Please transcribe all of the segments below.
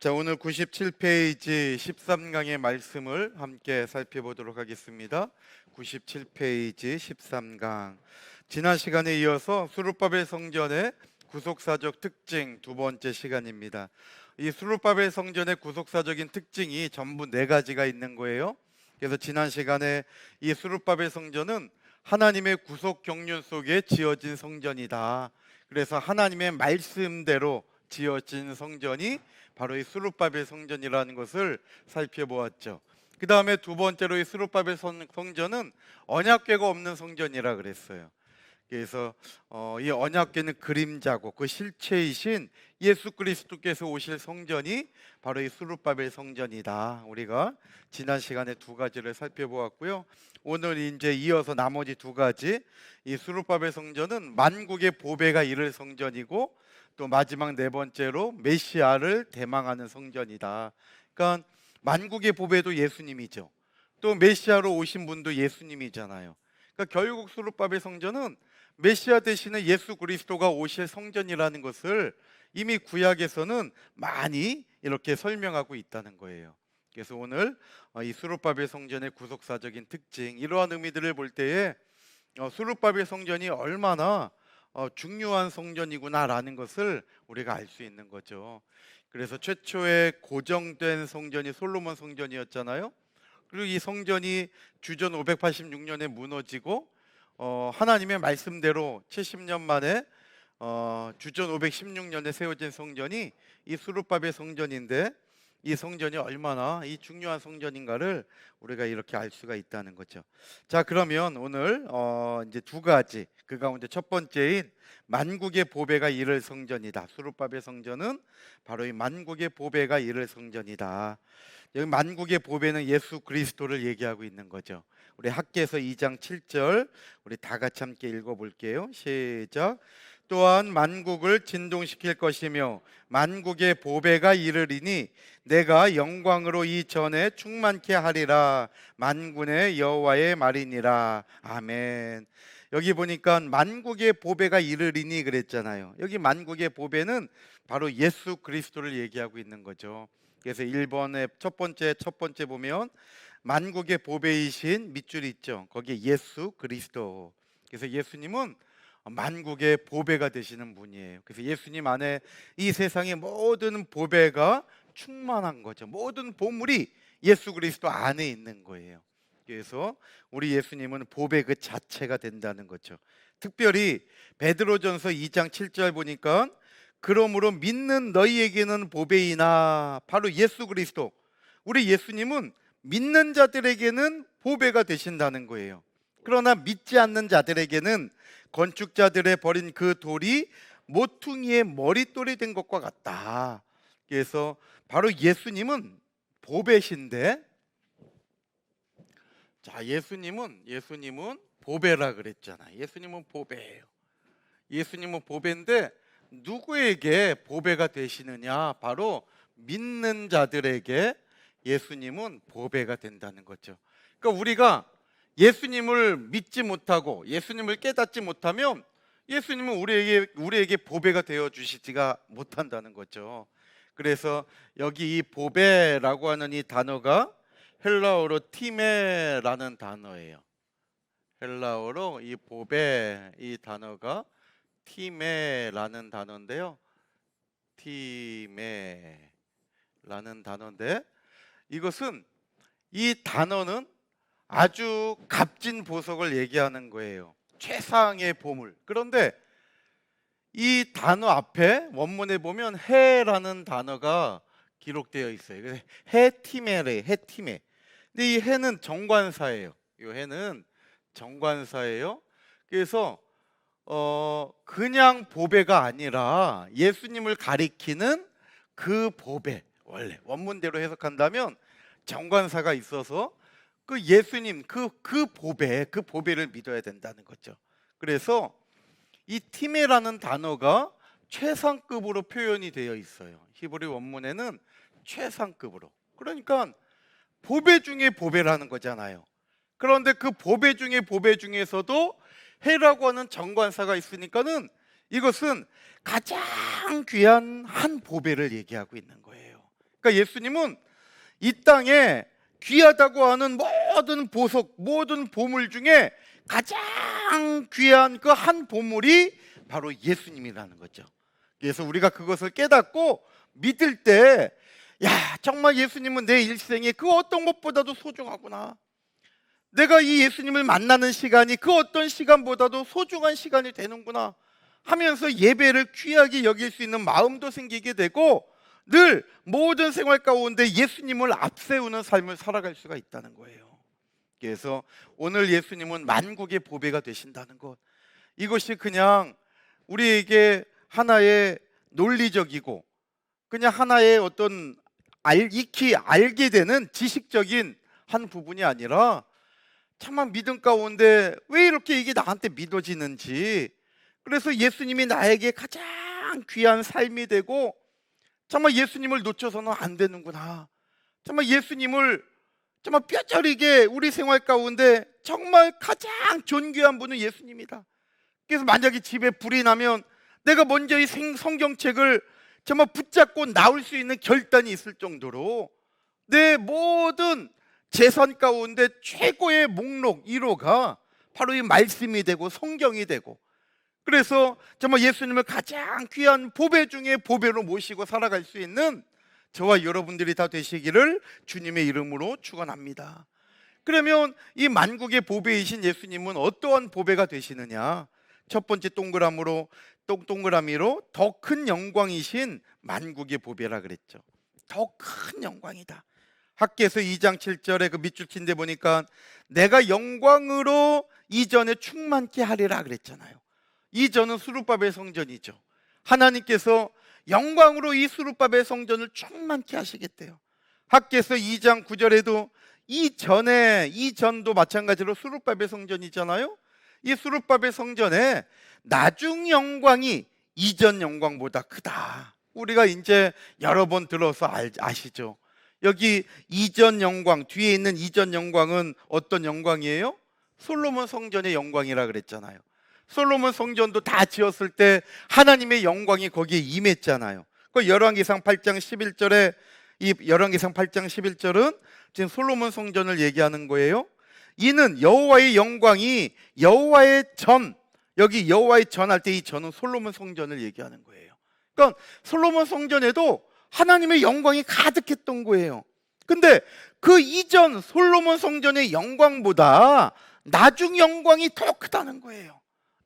자, 오늘 97페이지 13강의 말씀을 함께 살펴보도록 하겠습니다. 97페이지 13강. 지난 시간에 이어서 수룹바벨 성전의 구속사적 특징 두 번째 시간입니다. 이 수룹바벨 성전의 구속사적인 특징이 전부 네 가지가 있는 거예요. 그래서 지난 시간에 이 수룹바벨 성전은 하나님의 구속 경륜 속에 지어진 성전이다. 그래서 하나님의 말씀대로 지어진 성전이 바로 이 수룹바벨 성전이라는 것을 살펴보았죠. 그 다음에 두 번째로 이 수룹바벨 성전은 언약궤가 없는 성전이라 그랬어요. 그래서 이 언약궤는 그림자고 그 실체이신 예수 그리스도께서 오실 성전이 바로 이 수룹바벨 성전이다. 우리가 지난 시간에 두 가지를 살펴보았고요. 오늘 이제 이어서 나머지 두 가지, 이 수룹바벨 성전은 만국의 보배가 이를 성전이고, 또 마지막 네 번째로 메시아를 대망하는 성전이다. 그러니까 만국의 보배도 예수님이죠. 또 메시아로 오신 분도 예수님이잖아요. 그러니까 결국 수룹바벨 성전은 메시아 대신에 예수 그리스도가 오실 성전이라는 것을 이미 구약에서는 많이 이렇게 설명하고 있다는 거예요. 그래서 오늘 이 수룹바벨 성전의 구속사적인 특징, 이러한 의미들을 볼 때에 수룹바벨 성전이 얼마나 중요한 성전이구나라는 것을 우리가 알 수 있는 거죠. 그래서 최초의 고정된 성전이 솔로몬 성전이었잖아요. 그리고 이 성전이 주전 586년에 무너지고 하나님의 말씀대로 70년 만에 주전 516년에 세워진 성전이 이 수룹바벨 성전인데, 이 성전이 얼마나 이 중요한 성전인가를 우리가 이렇게 알 수가 있다는 거죠. 자, 그러면 오늘 이제 두 가지, 그 가운데 첫 번째인 만국의 보배가 이를 성전이다. 수룹바벨 성전은 바로 이 만국의 보배가 이를 성전이다. 여기 만국의 보배는 예수 그리스도를 얘기하고 있는 거죠. 우리 학개서 2장 7절 우리 다 같이 함께 읽어볼게요. 시작. 또한 만국을 진동시킬 것이며 만국의 보배가 이르리니 내가 영광으로 이 전에 충만케 하리라. 만군의 여호와의 말이니라. 아멘. 여기 보니까 만국의 보배가 이르리니 그랬잖아요. 여기 만국의 보배는 바로 예수 그리스도를 얘기하고 있는 거죠. 그래서 1번의 첫 번째 보면 만국의 보배이신 밑줄이 있죠. 거기에 예수 그리스도. 그래서 예수님은 만국의 보배가 되시는 분이에요. 그래서 예수님 안에 이 세상의 모든 보배가 충만한 거죠. 모든 보물이 예수 그리스도 안에 있는 거예요. 그래서 우리 예수님은 보배 그 자체가 된다는 거죠. 특별히 베드로전서 2장 7절 보니까 그러므로 믿는 너희에게는 보배이나, 바로 예수 그리스도, 우리 예수님은 믿는 자들에게는 보배가 되신다는 거예요. 그러나 믿지 않는 자들에게는 건축자들의 버린 그 돌이 모퉁이의 머릿돌이 된 것과 같다. 그래서 바로 예수님은 보배신데, 자, 예수님은 보배라 그랬잖아. 예수님은 보배예요. 예수님은 보배인데 누구에게 보배가 되시느냐? 바로 믿는 자들에게 예수님은 보배가 된다는 거죠. 그러니까 우리가 예수님을 믿지 못하고 예수님을 깨닫지 못하면 예수님은 우리에게 보배가 되어 주시지가 못한다는 거죠. 그래서 여기 이 보배라고 하는 이 단어가 헬라어로 티메라는 단어예요. 헬라어로 이 보배, 이 단어가 티메라는 단어인데요. 티메라는 단어인데, 이것은, 이 단어는 아주 값진 보석을 얘기하는 거예요. 최상의 보물. 그런데 이 단어 앞에 원문에 보면 해라는 단어가 기록되어 있어요. 그래서 해티메래, 해티메. 근데 이 해는 정관사예요. 이 해는 정관사예요. 그래서 그냥 보배가 아니라 예수님을 가리키는 그 보배, 원래 원문대로 해석한다면 정관사가 있어서 그 예수님 그 보배를 믿어야 된다는 거죠. 그래서 이 티메라는 단어가 최상급으로 표현이 되어 있어요. 히브리 원문에는 최상급으로. 그러니까 보배 중에 보배라는 거잖아요. 그런데 그 보배 중에 보배 중에서도 해라고 하는 정관사가 있으니까는 이것은 가장 귀한 한 보배를 얘기하고 있는 거예요. 그러니까 예수님은 이 땅에 귀하다고 하는 모든 보석, 모든 보물 중에 가장 귀한 그 한 보물이 바로 예수님이라는 거죠. 그래서 우리가 그것을 깨닫고 믿을 때, 야, 정말 예수님은 내 일생에 그 어떤 것보다도 소중하구나. 내가 이 예수님을 만나는 시간이 그 어떤 시간보다도 소중한 시간이 되는구나 하면서 예배를 귀하게 여길 수 있는 마음도 생기게 되고, 늘 모든 생활 가운데 예수님을 앞세우는 삶을 살아갈 수가 있다는 거예요. 그래서 오늘 예수님은 만국의 보배가 되신다는 것, 이것이 그냥 우리에게 하나의 논리적이고 그냥 하나의 어떤 익히 알게 되는 지식적인 한 부분이 아니라, 참만 믿음 가운데 왜 이렇게 이게 나한테 믿어지는지, 그래서 예수님이 나에게 가장 귀한 삶이 되고, 정말 예수님을 놓쳐서는 안 되는구나, 정말 예수님을 정말 뼈저리게 우리 생활 가운데 정말 가장 존귀한 분은 예수님이다. 그래서 만약에 집에 불이 나면 내가 먼저 이 성경책을 정말 붙잡고 나올 수 있는 결단이 있을 정도로 내 모든 재산 가운데 최고의 목록 1호가 바로 이 말씀이 되고 성경이 되고, 그래서 정말 예수님을 가장 귀한 보배 중에 보배로 모시고 살아갈 수 있는 저와 여러분들이 다 되시기를 주님의 이름으로 축원합니다. 그러면 이 만국의 보배이신 예수님은 어떠한 보배가 되시느냐? 첫 번째 동그라미로 더 큰 영광이신 만국의 보배라 그랬죠. 더 큰 영광이다. 학개서 2장 7절에 그 밑줄 킨데 보니까 내가 영광으로 이전에 충만케 하리라 그랬잖아요. 이전은 수룹바벨 성전이죠. 하나님께서 영광으로 이 수룹바벨 성전을 충만케 하시겠대요. 학개서 2장 9절에도 이전도 마찬가지로 수룹바벨 성전이잖아요. 이 수룹바벨 성전에 나중 영광이 이전 영광보다 크다. 우리가 이제 여러 번 들어서 아시죠? 여기 이전 영광, 뒤에 있는 이전 영광은 어떤 영광이에요? 솔로몬 성전의 영광이라 그랬잖아요. 솔로몬 성전도 다 지었을 때 하나님의 영광이 거기에 임했잖아요. 그 열왕기상 8장 11절에, 이 열왕기상 8장 11절은 지금 솔로몬 성전을 얘기하는 거예요. 이는 여호와의 영광이 여호와의 전, 여기 여호와의 전 할 때 이 전은 솔로몬 성전을 얘기하는 거예요. 그러니까 솔로몬 성전에도 하나님의 영광이 가득했던 거예요. 근데 그 이전 솔로몬 성전의 영광보다 나중 영광이 더 크다는 거예요.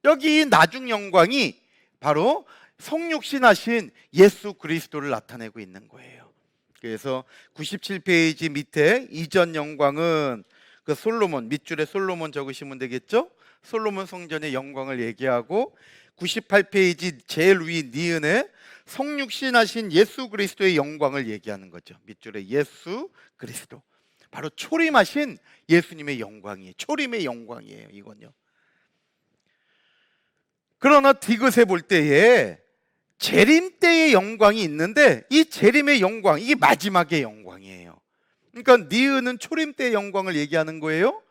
여기 나중 영광이 바로 성육신하신 예수 그리스도를 나타내고 있는 거예요. 그래서 97페이지 밑에 이전 영광은 그 솔로몬, 밑줄에 솔로몬 적으시면 되겠죠? 솔로몬 성전의 영광을 얘기하고, 98페이지 제일 위 니은에 성육신하신 예수 그리스도의 영광을 얘기하는 거죠. 밑줄에 예수 그리스도, 바로 초림하신 예수님의 영광이에요. 초림의 영광이에요, 이건요. 그러나 디귿에 볼 때에 재림 때의 영광이 있는데, 이 재림의 영광, 이게 마지막의 영광이에요. 그러니까 니은은 초림 때의 영광을 얘기하는 거예요.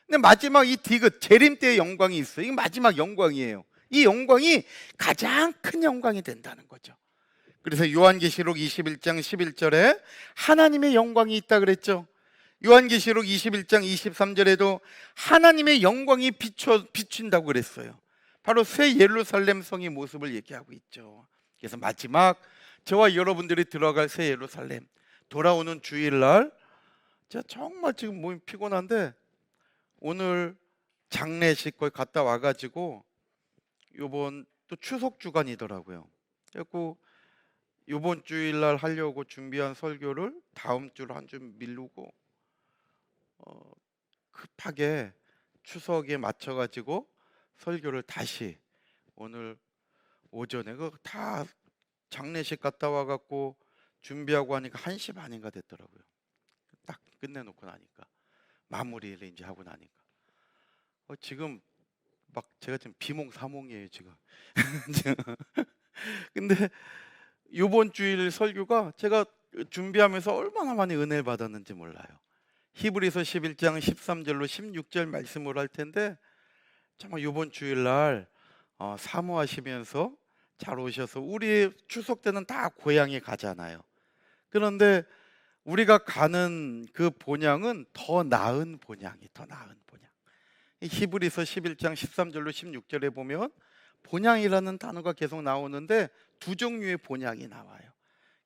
근데 마지막 이 디귿, 재림 때의 영광이 있어요. 이게 마지막 영광이에요. 이 영광이 가장 큰 영광이 된다는 거죠. 그래서 요한계시록 21장 11절에 하나님의 영광이 있다 그랬죠. 요한계시록 21장 23절에도 하나님의 영광이 비춘다고 그랬어요. 바로 새 예루살렘 성의 모습을 얘기하고 있죠. 그래서 마지막 저와 여러분들이 들어갈 새 예루살렘, 돌아오는 주일날, 제가 정말 지금 몸이 피곤한데 오늘 장례식 거기 갔다 와가지고 요번 또 추석 주간이더라고요. 그래서 요번 주일날 하려고 준비한 설교를 다음 주로 한 주 미루고 급하게 추석에 맞춰가지고 설교를 다시 오늘 오전에 다 장례식 갔다 와갖고 준비하고 하니까 1시 반인가 됐더라고요. 딱 끝내놓고 나니까, 마무리를 이제 하고 나니까 지금 막 제가 지금 비몽사몽이에요 지금. 근데 이번 주일 설교가 제가 준비하면서 얼마나 많이 은혜를 받았는지 몰라요. 히브리서 11장 13절로 16절 말씀을 할 텐데, 정말 이번 주일날 사모하시면서 잘 오셔서, 우리 추석 때는 다 고향에 가잖아요. 그런데 우리가 가는 그 본향은 더 나은 본향이 더 나은 본향. 이 히브리서 11장 13절로 16절에 보면 본향이라는 단어가 계속 나오는데 두 종류의 본향이 나와요.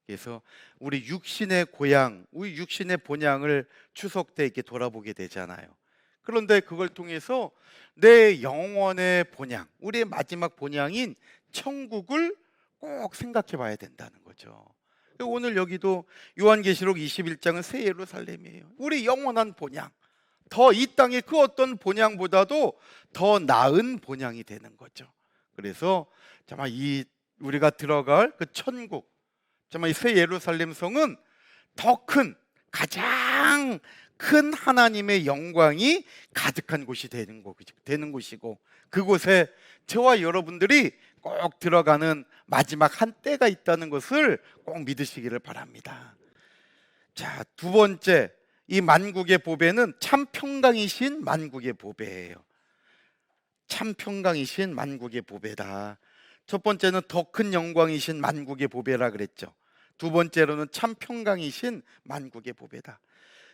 그래서 우리 육신의 고향, 우리 육신의 본향을 추석 때 이렇게 돌아보게 되잖아요. 그런데 그걸 통해서 내 영혼의 본향, 우리의 마지막 본향인 천국을 꼭 생각해 봐야 된다는 거죠. 오늘 여기도 요한계시록 21장은 새 예루살렘이에요. 우리 영원한 본향, 더 이 땅의 그 어떤 본향보다도 더 나은 본향이 되는 거죠. 그래서 정말 이 우리가 들어갈 그 천국, 정말 이 새 예루살렘 성은 더 큰, 가장 큰 하나님의 영광이 가득한 곳이 되는 곳이고, 그곳에 저와 여러분들이 꼭 들어가는 마지막 한 때가 있다는 것을 꼭 믿으시기를 바랍니다. 자, 두 번째, 이 만국의 보배는 참 평강이신 만국의 보배예요. 참 평강이신 만국의 보배다. 첫 번째는 더 큰 영광이신 만국의 보배라 그랬죠. 두 번째로는 참 평강이신 만국의 보배다.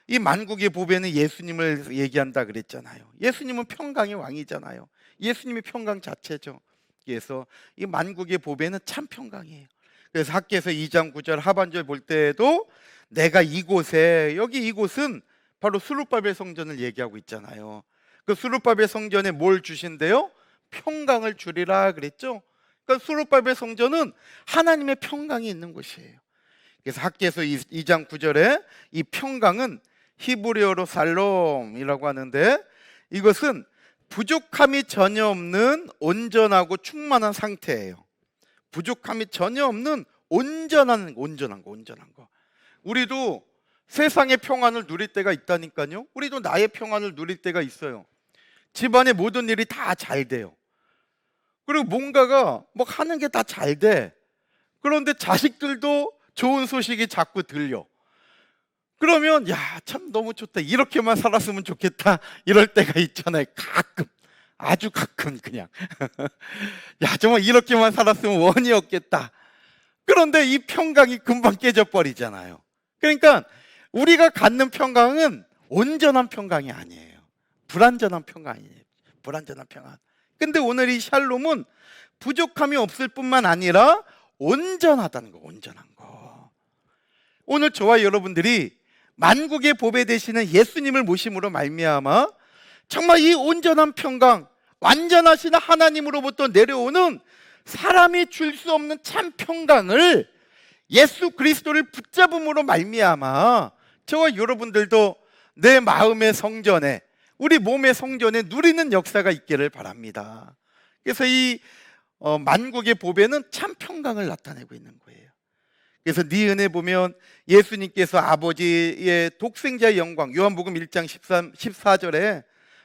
이 만국의 보배는 예수님을 얘기한다 그랬잖아요. 예수님은 평강의 왕이잖아요. 예수님이 평강 자체죠. 그래서 이 만국의 보배는 참 평강이에요. 그래서 학개서 2장 9절 하반절 볼 때에도 내가 이곳에, 여기 이곳은 바로 스룹바벨 성전을 얘기하고 있잖아요. 그 스룹바벨 성전에 뭘 주신대요? 평강을 주리라 그랬죠. 그러니까 스룹바벨 성전은 하나님의 평강이 있는 곳이에요. 그래서 학개서 2장 9절에 이 평강은 히브리어로 살롬이라고 하는데, 이것은 부족함이 전혀 없는 온전하고 충만한 상태예요. 부족함이 전혀 없는 온전한 거. 우리도 세상의 평안을 누릴 때가 있다니까요. 우리도 나의 평안을 누릴 때가 있어요. 집안의 모든 일이 다 잘 돼요. 그리고 뭔가가 뭐 하는 게 다 잘 돼. 그런데 자식들도 좋은 소식이 자꾸 들려. 그러면 야, 참 너무 좋다, 이렇게만 살았으면 좋겠다, 이럴 때가 있잖아요. 가끔, 아주 가끔 그냥 야, 정말 이렇게만 살았으면 원이 없겠다. 그런데 이 평강이 금방 깨져버리잖아요. 그러니까 우리가 갖는 평강은 온전한 평강이 아니에요. 불완전한 평강이에요. 불완전한 평강. 근데 오늘 이 샬롬은 부족함이 없을 뿐만 아니라 온전하다는 거, 온전한 거. 오늘 저와 여러분들이 만국의 보배 되시는 예수님을 모심으로 말미암아 정말 이 온전한 평강, 완전하신 하나님으로부터 내려오는 사람이 줄 수 없는 참 평강을 예수 그리스도를 붙잡음으로 말미암아 저와 여러분들도 내 마음의 성전에, 우리 몸의 성전에 누리는 역사가 있기를 바랍니다. 그래서 이 만국의 보배는 참 평강을 나타내고 있는 거예요. 그래서 네 은혜 보면 예수님께서 아버지의 독생자의 영광, 요한복음 1장 14절에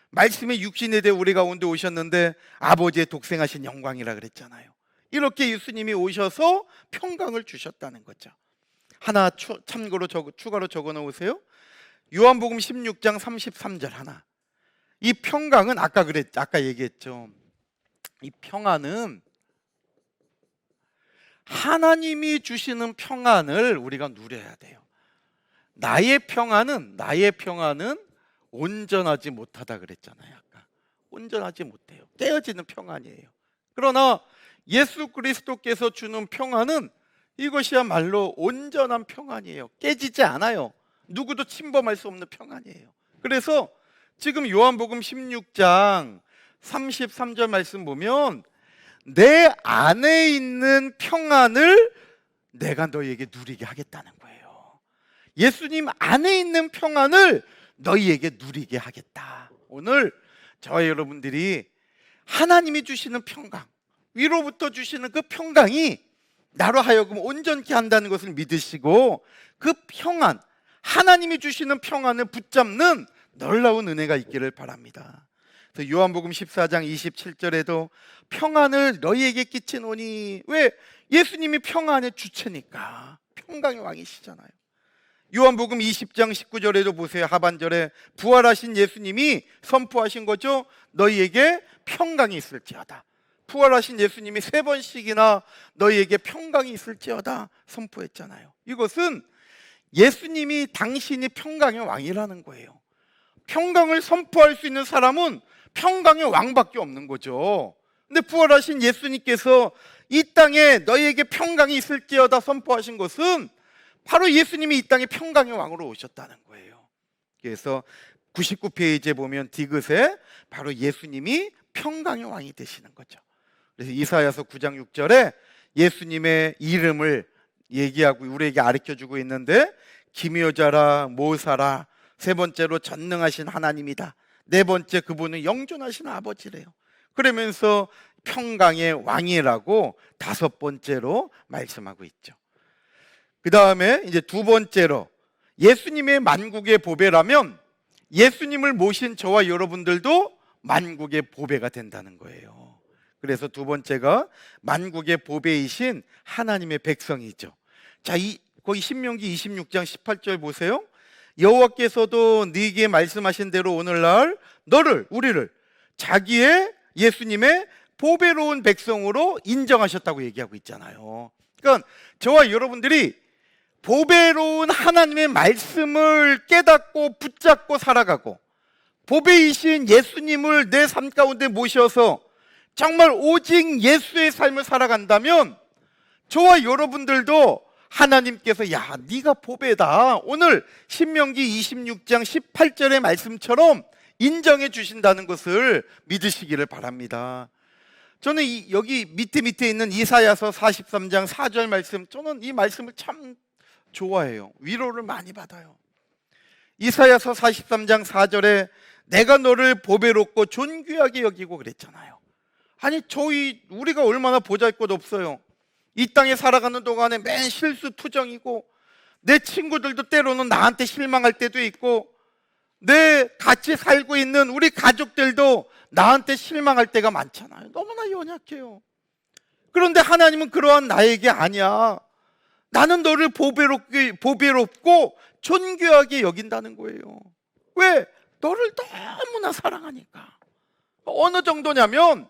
말씀의 육신에 대해 우리 가운데 오셨는데 아버지의 독생하신 영광이라 그랬잖아요. 이렇게 예수님이 오셔서 평강을 주셨다는 거죠. 하나 참고로 추가로 적어 놓으세요. 요한복음 16장 33절 하나. 이 평강은 아까 얘기했죠. 이 평안은 하나님이 주시는 평안을 우리가 누려야 돼요. 나의 평안은 온전하지 못하다 그랬잖아요. 아까 온전하지 못해요. 깨어지는 평안이에요. 그러나 예수 그리스도께서 주는 평안은 이것이야말로 온전한 평안이에요. 깨지지 않아요. 누구도 침범할 수 없는 평안이에요. 그래서 지금 요한복음 16장 33절 말씀 보면 내 안에 있는 평안을 내가 너희에게 누리게 하겠다는 거예요. 예수님 안에 있는 평안을 너희에게 누리게 하겠다. 오늘 저와 여러분들이 하나님이 주시는 평강, 위로부터 주시는 그 평강이 나로 하여금 온전케 한다는 것을 믿으시고 그 평안, 하나님이 주시는 평안을 붙잡는 놀라운 은혜가 있기를 바랍니다. 그래서 요한복음 14장 27절에도 평안을 너희에게 끼치노니, 왜? 예수님이 평안의 주체니까. 평강의 왕이시잖아요. 요한복음 20장 19절에도 보세요. 하반절에 부활하신 예수님이 선포하신 거죠. 너희에게 평강이 있을지어다. 부활하신 예수님이 3번씩이나 너희에게 평강이 있을지어다 선포했잖아요. 이것은 예수님이 당신이 평강의 왕이라는 거예요. 평강을 선포할 수 있는 사람은 평강의 왕밖에 없는 거죠. 근데 부활하신 예수님께서 이 땅에 너희에게 평강이 있을지어다 선포하신 것은 바로 예수님이 이 땅에 평강의 왕으로 오셨다는 거예요. 그래서 99페이지에 보면 디귿에 바로 예수님이 평강의 왕이 되시는 거죠. 그래서 이사야서 9장 6절에 예수님의 이름을 얘기하고 우리에게 가르쳐주고 있는데, 기묘자라 모사라, 세 번째로 전능하신 하나님이다, 네 번째 그분은 영존하신 아버지래요. 그러면서 평강의 왕이라고 다섯 번째로 말씀하고 있죠. 그 다음에 이제 두 번째로 예수님의 만국의 보배라면 예수님을 모신 저와 여러분들도 만국의 보배가 된다는 거예요. 그래서 두 번째가 만국의 보배이신 하나님의 백성이죠. 자, 거기 신명기 26장 18절 보세요. 여호와께서도 네게 말씀하신 대로 오늘날 너를, 우리를 자기의 예수님의 보배로운 백성으로 인정하셨다고 얘기하고 있잖아요. 그러니까 저와 여러분들이 보배로운 하나님의 말씀을 깨닫고 붙잡고 살아가고 보배이신 예수님을 내 삶 가운데 모셔서 정말 오직 예수의 삶을 살아간다면 저와 여러분들도 하나님께서 야, 네가 보배다, 오늘 신명기 26장 18절의 말씀처럼 인정해 주신다는 것을 믿으시기를 바랍니다. 저는 여기 밑에 있는 이사야서 43장 4절 말씀, 저는 이 말씀을 참 좋아해요. 위로를 많이 받아요. 이사야서 43장 4절에 내가 너를 보배롭고 존귀하게 여기고 그랬잖아요. 아니, 우리가 얼마나 보잘것 없어요. 이 땅에 살아가는 동안에 맨 실수투정이고, 내 친구들도 때로는 나한테 실망할 때도 있고, 내 같이 살고 있는 우리 가족들도 나한테 실망할 때가 많잖아요. 너무나 연약해요. 그런데 하나님은 그러한 나에게 아니야, 나는 너를 보배롭고 존귀하게 여긴다는 거예요. 왜? 너를 너무나 사랑하니까. 어느 정도냐면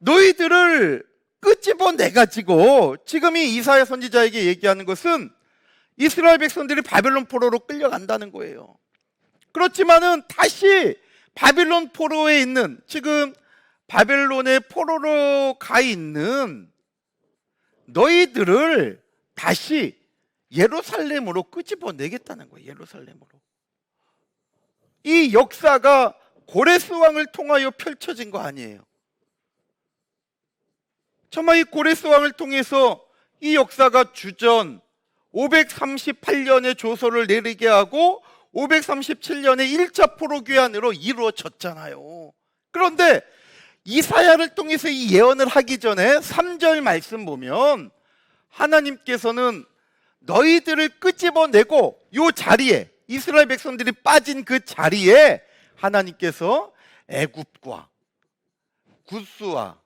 너희들을 끄집어 내가지고, 지금 이 이사야 선지자에게 얘기하는 것은 이스라엘 백성들이 바벨론 포로로 끌려간다는 거예요. 그렇지만은 다시 바벨론 포로에 있는, 지금 바벨론의 포로로 가 있는 너희들을 다시 예루살렘으로 끄집어 내겠다는 거예요. 예루살렘으로. 이 역사가 고레스 왕을 통하여 펼쳐진 거 아니에요. 정말 이 고레스 왕을 통해서 이 역사가 주전 538년에 조서를 내리게 하고 537년에 1차 포로 귀환으로 이루어졌잖아요. 그런데 이사야를 통해서 이 예언을 하기 전에 3절 말씀 보면 하나님께서는 너희들을 끄집어내고 이 자리에, 이스라엘 백성들이 빠진 그 자리에 하나님께서 애굽과 구스와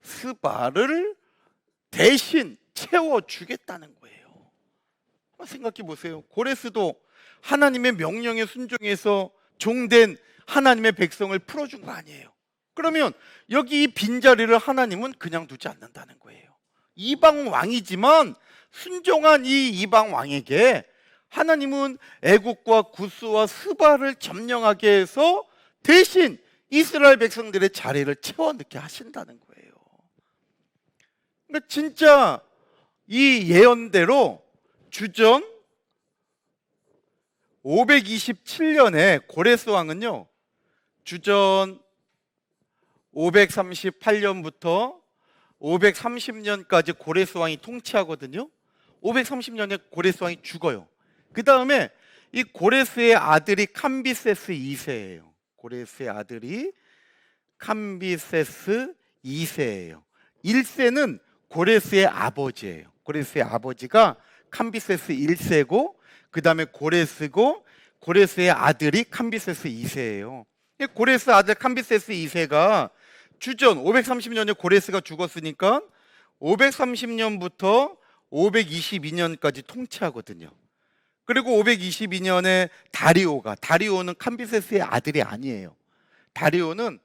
스바를 대신 채워주겠다는 거예요. 한번 생각해 보세요. 고레스도 하나님의 명령에 순종해서 종된 하나님의 백성을 풀어준 거 아니에요. 그러면 여기 이 빈자리를 하나님은 그냥 두지 않는다는 거예요. 이방 왕이지만 순종한 이 이방 왕에게 하나님은 애국과 구스와 스바를 점령하게 해서 대신 이스라엘 백성들의 자리를 채워넣게 하신다는 거예요. 그러니까 진짜 이 예언대로 주전 527년에 고레스 왕은요, 주전 538년부터 530년까지 고레스 왕이 통치하거든요. 530년에 고레스 왕이 죽어요. 그 다음에 이 고레스의 아들이 캄비세스 2세예요. 고레스의 아들이 캄비세스 2세예요. 1세는 고레스의 아버지예요. 고레스의 아버지가 캄비세스 1세고 그 다음에 고레스고, 고레스의 아들이 캄비세스 2세예요. 고레스 아들 캄비세스 2세가 주전 530년에 고레스가 죽었으니까 530년부터 522년까지 통치하거든요. 그리고 522년에 다리오는 캄비세스의 아들이 아니에요. 다리오는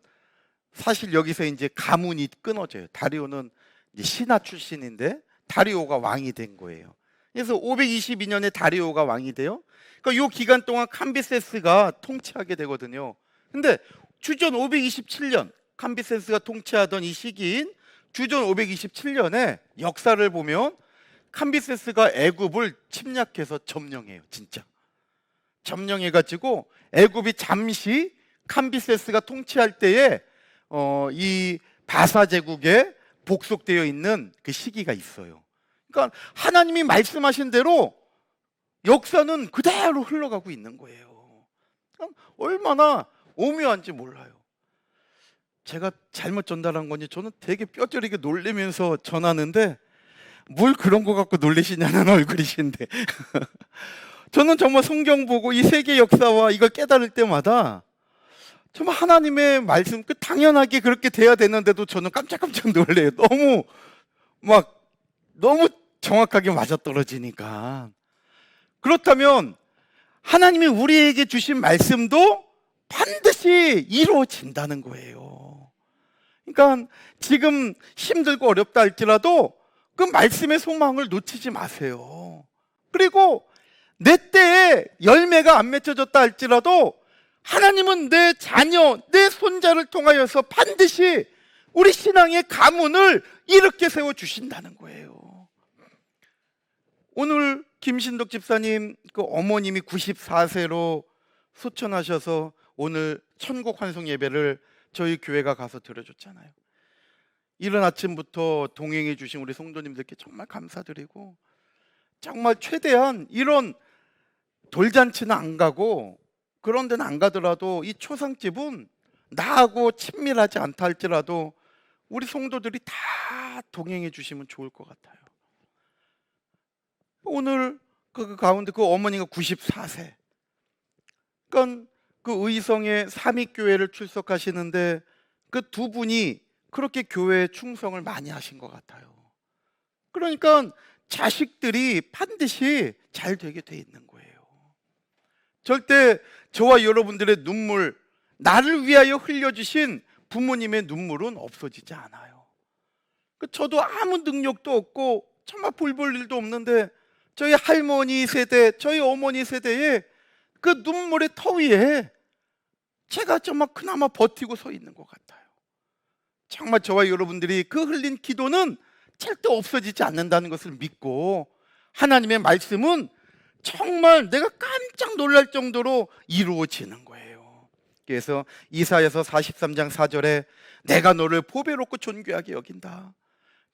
사실 여기서 이제 가문이 끊어져요. 다리오는 이제 신하 출신인데 다리오가 왕이 된 거예요. 그래서 522년에 다리오가 왕이 돼요. 그러니까 이 기간 동안 캄비세스가 통치하게 되거든요. 근데 주전 527년 캄비세스가 통치하던 이 시기인 주전 527년에 역사를 보면 캄비세스가 애굽을 침략해서 점령해요. 진짜 점령해가지고 애굽이 잠시 캄비세스가 통치할 때에 이 바사 제국에 복속되어 있는 그 시기가 있어요. 그러니까 하나님이 말씀하신 대로 역사는 그대로 흘러가고 있는 거예요. 얼마나 오묘한지 몰라요. 제가 잘못 전달한 건지 저는 되게 뼈저리게 놀래면서 전하는데 뭘 그런 거 갖고 놀라시냐는 얼굴이신데 저는 정말 성경 보고 이 세계 역사와 이걸 깨달을 때마다 정말 하나님의 말씀 당연하게 그렇게 돼야 되는데도 저는 깜짝깜짝 놀래요. 너무 정확하게 맞아떨어지니까. 그렇다면 하나님이 우리에게 주신 말씀도 반드시 이루어진다는 거예요. 그러니까 지금 힘들고 어렵다 할지라도 그 말씀의 소망을 놓치지 마세요. 그리고 내 때에 열매가 안 맺혀졌다 할지라도 하나님은 내 자녀, 내 손자를 통하여서 반드시 우리 신앙의 가문을 일으켜 세워주신다는 거예요. 오늘 김신덕 집사님 그 어머님이 94세로 소천하셔서 오늘 천국 환송 예배를 저희 교회가 가서 드려줬잖아요. 이른 아침부터 동행해 주신 우리 성도님들께 정말 감사드리고, 정말 최대한 이런 돌잔치는 안 가고 그런 데는 안 가더라도 이 초상집은 나하고 친밀하지 않다 할지라도 우리 성도들이 다 동행해 주시면 좋을 것 같아요. 오늘 그 가운데 그 어머니가 94세, 그러니까 그 의성의 삼익교회를 출석하시는데 그 두 분이 그렇게 교회에 충성을 많이 하신 것 같아요. 그러니까 자식들이 반드시 잘 되게 돼 있는 거예요. 절대 저와 여러분들의 눈물, 나를 위하여 흘려주신 부모님의 눈물은 없어지지 않아요. 저도 아무 능력도 없고 정말 볼 일도 없는데 저희 할머니 세대, 저희 어머니 세대에 그 눈물의 터 위에 제가 정말 그나마 버티고 서 있는 것 같아요. 정말 저와 여러분들이 그 흘린 기도는 절대 없어지지 않는다는 것을 믿고, 하나님의 말씀은 정말 내가 깜짝 놀랄 정도로 이루어지는 거예요. 그래서 이사야서 43장 4절에 내가 너를 보배롭고 존귀하게 여긴다.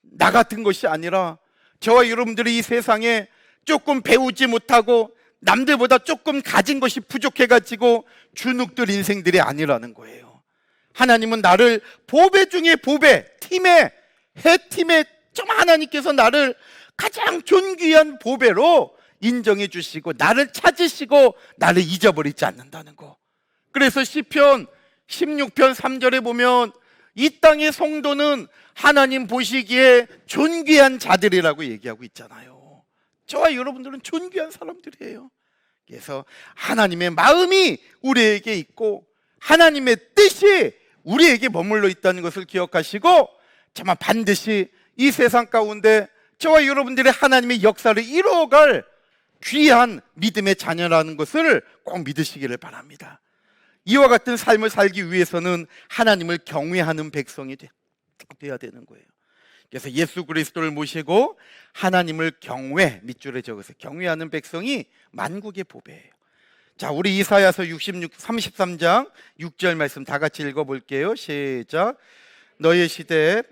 나 같은 것이 아니라 저와 여러분들이 이 세상에 조금 배우지 못하고 남들보다 조금 가진 것이 부족해가지고 주눅들 인생들이 아니라는 거예요. 하나님은 나를 보배 중에 보배, 해팀에 정말 하나님께서 나를 가장 존귀한 보배로 인정해 주시고 나를 찾으시고 나를 잊어버리지 않는다는 거. 그래서 시편 16편 3절에 보면 이 땅의 성도는 하나님 보시기에 존귀한 자들이라고 얘기하고 있잖아요. 저와 여러분들은 존귀한 사람들이에요. 그래서 하나님의 마음이 우리에게 있고 하나님의 뜻이 우리에게 머물러 있다는 것을 기억하시고 정말 반드시 이 세상 가운데 저와 여러분들의 하나님의 역사를 이루어갈 귀한 믿음의 자녀라는 것을 꼭 믿으시기를 바랍니다. 이와 같은 삶을 살기 위해서는 하나님을 경외하는 백성이 되어야 되는 거예요. 그래서 예수 그리스도를 모시고 하나님을 밑줄에 적어서 경외하는 백성이 만국의 보배예요. 자, 우리 이사야서 33장 6절 말씀 다 같이 읽어볼게요. 시작. 너의 시대에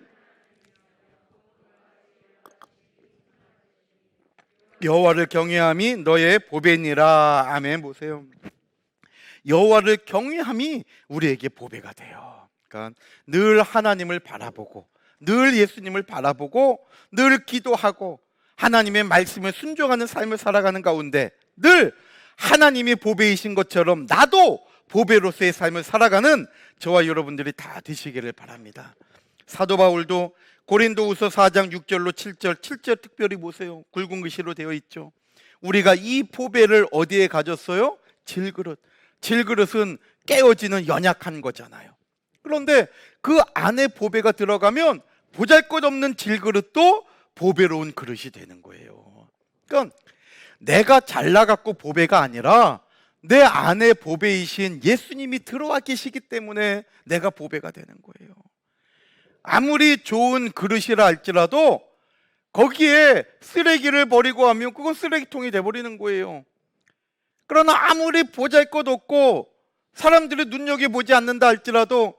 여호와를 경외함이 너의 보배니라. 아멘. 보세요. 여호와를 경외함이 우리에게 보배가 돼요. 그러니까 늘 하나님을 바라보고 늘 예수님을 바라보고 늘 기도하고 하나님의 말씀에 순종하는 삶을 살아가는 가운데 늘 하나님이 보배이신 것처럼 나도 보배로서의 삶을 살아가는 저와 여러분들이 다 되시기를 바랍니다. 사도 바울도 고린도후서 4장 6절로 7절 특별히 보세요. 굵은 글씨로 되어 있죠. 우리가 이 보배를 어디에 가졌어요? 질그릇. 질그릇은 깨어지는 연약한 거잖아요. 그런데 그 안에 보배가 들어가면 보잘것없는 질그릇도 보배로운 그릇이 되는 거예요. 그러니까 내가 잘나갖고 보배가 아니라 내 안에 보배이신 예수님이 들어와 계시기 때문에 내가 보배가 되는 거예요. 아무리 좋은 그릇이라 할지라도 거기에 쓰레기를 버리고 하면 그건 쓰레기통이 돼버리는 거예요. 그러나 아무리 보잘것없고 사람들이 눈여겨보지 않는다 할지라도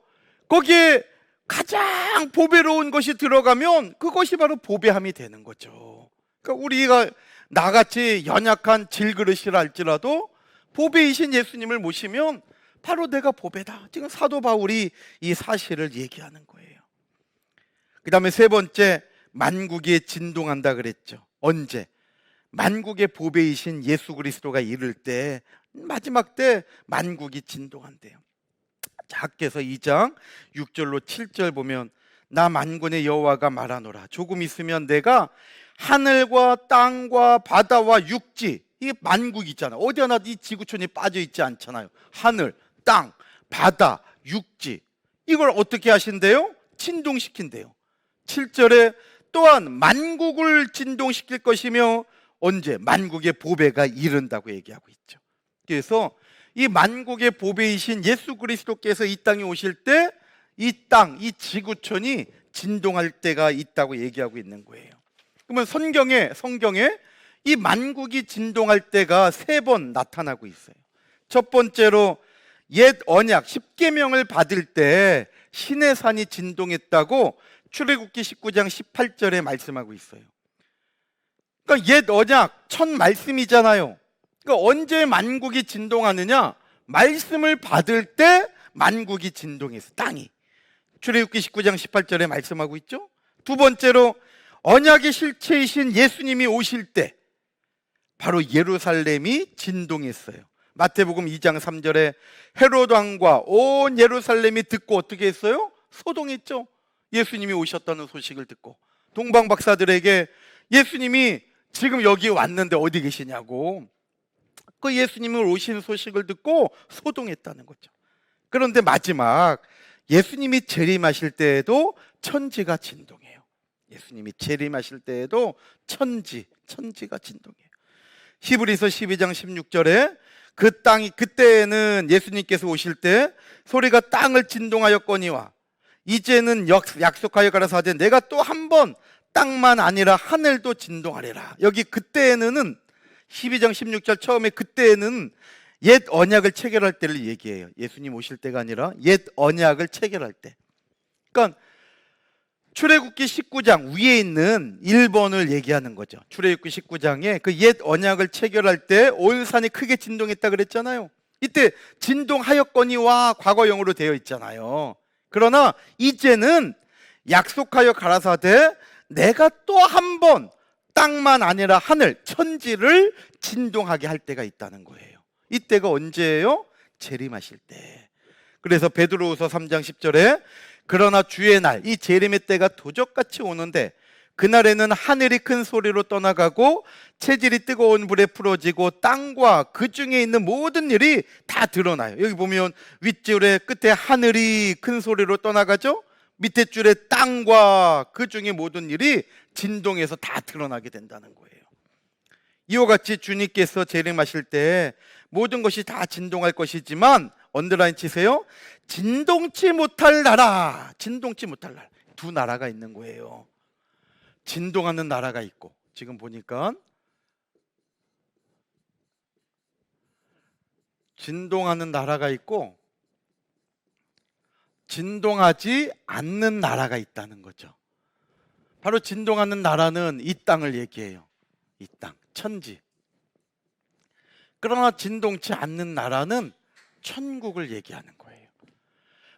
거기에 가장 보배로운 것이 들어가면 그것이 바로 보배함이 되는 거죠. 그러니까 우리가 나같이 연약한 질그릇이라 할지라도 보배이신 예수님을 모시면 바로 내가 보배다. 지금 사도 바울이 이 사실을 얘기하는 거예요. 그 다음에 세 번째, 만국이 진동한다 그랬죠. 언제? 만국의 보배이신 예수 그리스도가 이를 때, 마지막 때 만국이 진동한대요. 학개서 2장 6절로 7절 보면 나 만군의 여호와가 말하노라. 조금 있으면 내가 하늘과 땅과 바다와 육지, 이게 만국이 있잖아요. 어디 하나 이 지구촌이 빠져 있지 않잖아요. 하늘, 땅, 바다, 육지, 이걸 어떻게 하신대요? 진동시킨대요. 7절에 또한 만국을 진동시킬 것이며 언제? 만국의 보배가 이른다고 얘기하고 있죠. 그래서 이 만국의 보배이신 예수 그리스도께서 이 땅에 오실 때 이 땅, 이 지구촌이 진동할 때가 있다고 얘기하고 있는 거예요. 그러면 성경에 이 만국이 진동할 때가 3번 나타나고 있어요. 첫 번째로 옛 언약 십계명을 받을 때 시내산이 진동했다고 출애굽기 19장 18절에 말씀하고 있어요. 그러니까 옛 언약 첫 말씀이잖아요. 그러니까 언제 만국이 진동하느냐? 말씀을 받을 때 만국이 진동했어, 땅이. 출애굽기 19장 18절에 말씀하고 있죠. 두 번째로 언약의 실체이신 예수님이 오실 때 바로 예루살렘이 진동했어요. 마태복음 2장 3절에 헤롯 왕과 온 예루살렘이 듣고 어떻게 했어요? 소동했죠. 예수님이 오셨다는 소식을 듣고 동방 박사들에게 예수님이 지금 여기 왔는데 어디 계시냐고, 그 예수님을 오신 소식을 듣고 소동했다는 거죠. 그런데 마지막 예수님이 재림하실 때에도 천지가 진동해요. 예수님이 재림하실 때에도 천지가 진동해요. 히브리서 12장 16절에 그 땅이, 그때에는 예수님께서 오실 때 소리가 땅을 진동하였거니와 이제는 약속하여 가라사대 내가 또 한 번 땅만 아니라 하늘도 진동하리라. 여기 그때에는 12장 16절 처음에 그때에는 옛 언약을 체결할 때를 얘기해요. 예수님 오실 때가 아니라 옛 언약을 체결할 때. 그러니까 출애굽기 19장 위에 있는 1번을 얘기하는 거죠. 출애굽기 19장에 그 옛 언약을 체결할 때 온 산이 크게 진동했다 그랬잖아요. 이때 진동하였거니와 과거형으로 되어 있잖아요. 그러나 이제는 약속하여 가라사대 내가 또 한 번 땅만 아니라 하늘, 천지를 진동하게 할 때가 있다는 거예요. 이때가 언제예요? 재림하실 때. 그래서 베드로후서 3장 10절에 그러나 주의 날, 이 재림의 때가 도적같이 오는데 그날에는 하늘이 큰 소리로 떠나가고 체질이 뜨거운 불에 풀어지고 땅과 그 중에 있는 모든 일이 다 드러나요. 여기 보면 윗줄에 끝에 하늘이 큰 소리로 떠나가죠. 밑에 줄에 땅과 그 중에 모든 일이 진동해서 다 드러나게 된다는 거예요. 이와 같이 주님께서 재림하실 때 모든 것이 다 진동할 것이지만 언더라인 치세요. 진동치 못할 나라, 진동치 못할 나라. 두 나라가 있는 거예요. 진동하는 나라가 있고, 지금 보니까 진동하는 나라가 있고 진동하지 않는 나라가 있다는 거죠. 바로 진동하는 나라는 이 땅을 얘기해요. 이 땅, 천지. 그러나 진동치 않는 나라는 천국을 얘기하는 거예요.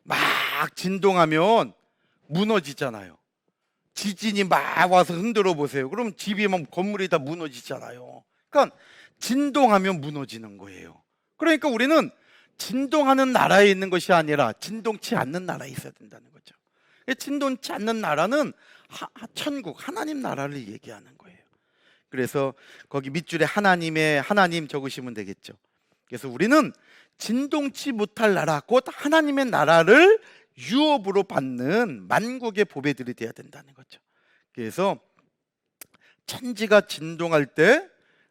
막 진동하면 무너지잖아요. 지진이 막 와서 흔들어 보세요. 그럼 집이 막 건물이 다 무너지잖아요. 그러니까 진동하면 무너지는 거예요. 그러니까 우리는 진동하는 나라에 있는 것이 아니라 진동치 않는 나라에 있어야 된다는 거죠. 진동치 않는 나라는 천국, 하나님 나라를 얘기하는 거예요. 그래서 거기 밑줄에 하나님 적으시면 되겠죠. 그래서 우리는 진동치 못할 나라, 곧 하나님의 나라를 유업으로 받는 만국의 보배들이 되어야 된다는 거죠. 그래서 천지가 진동할 때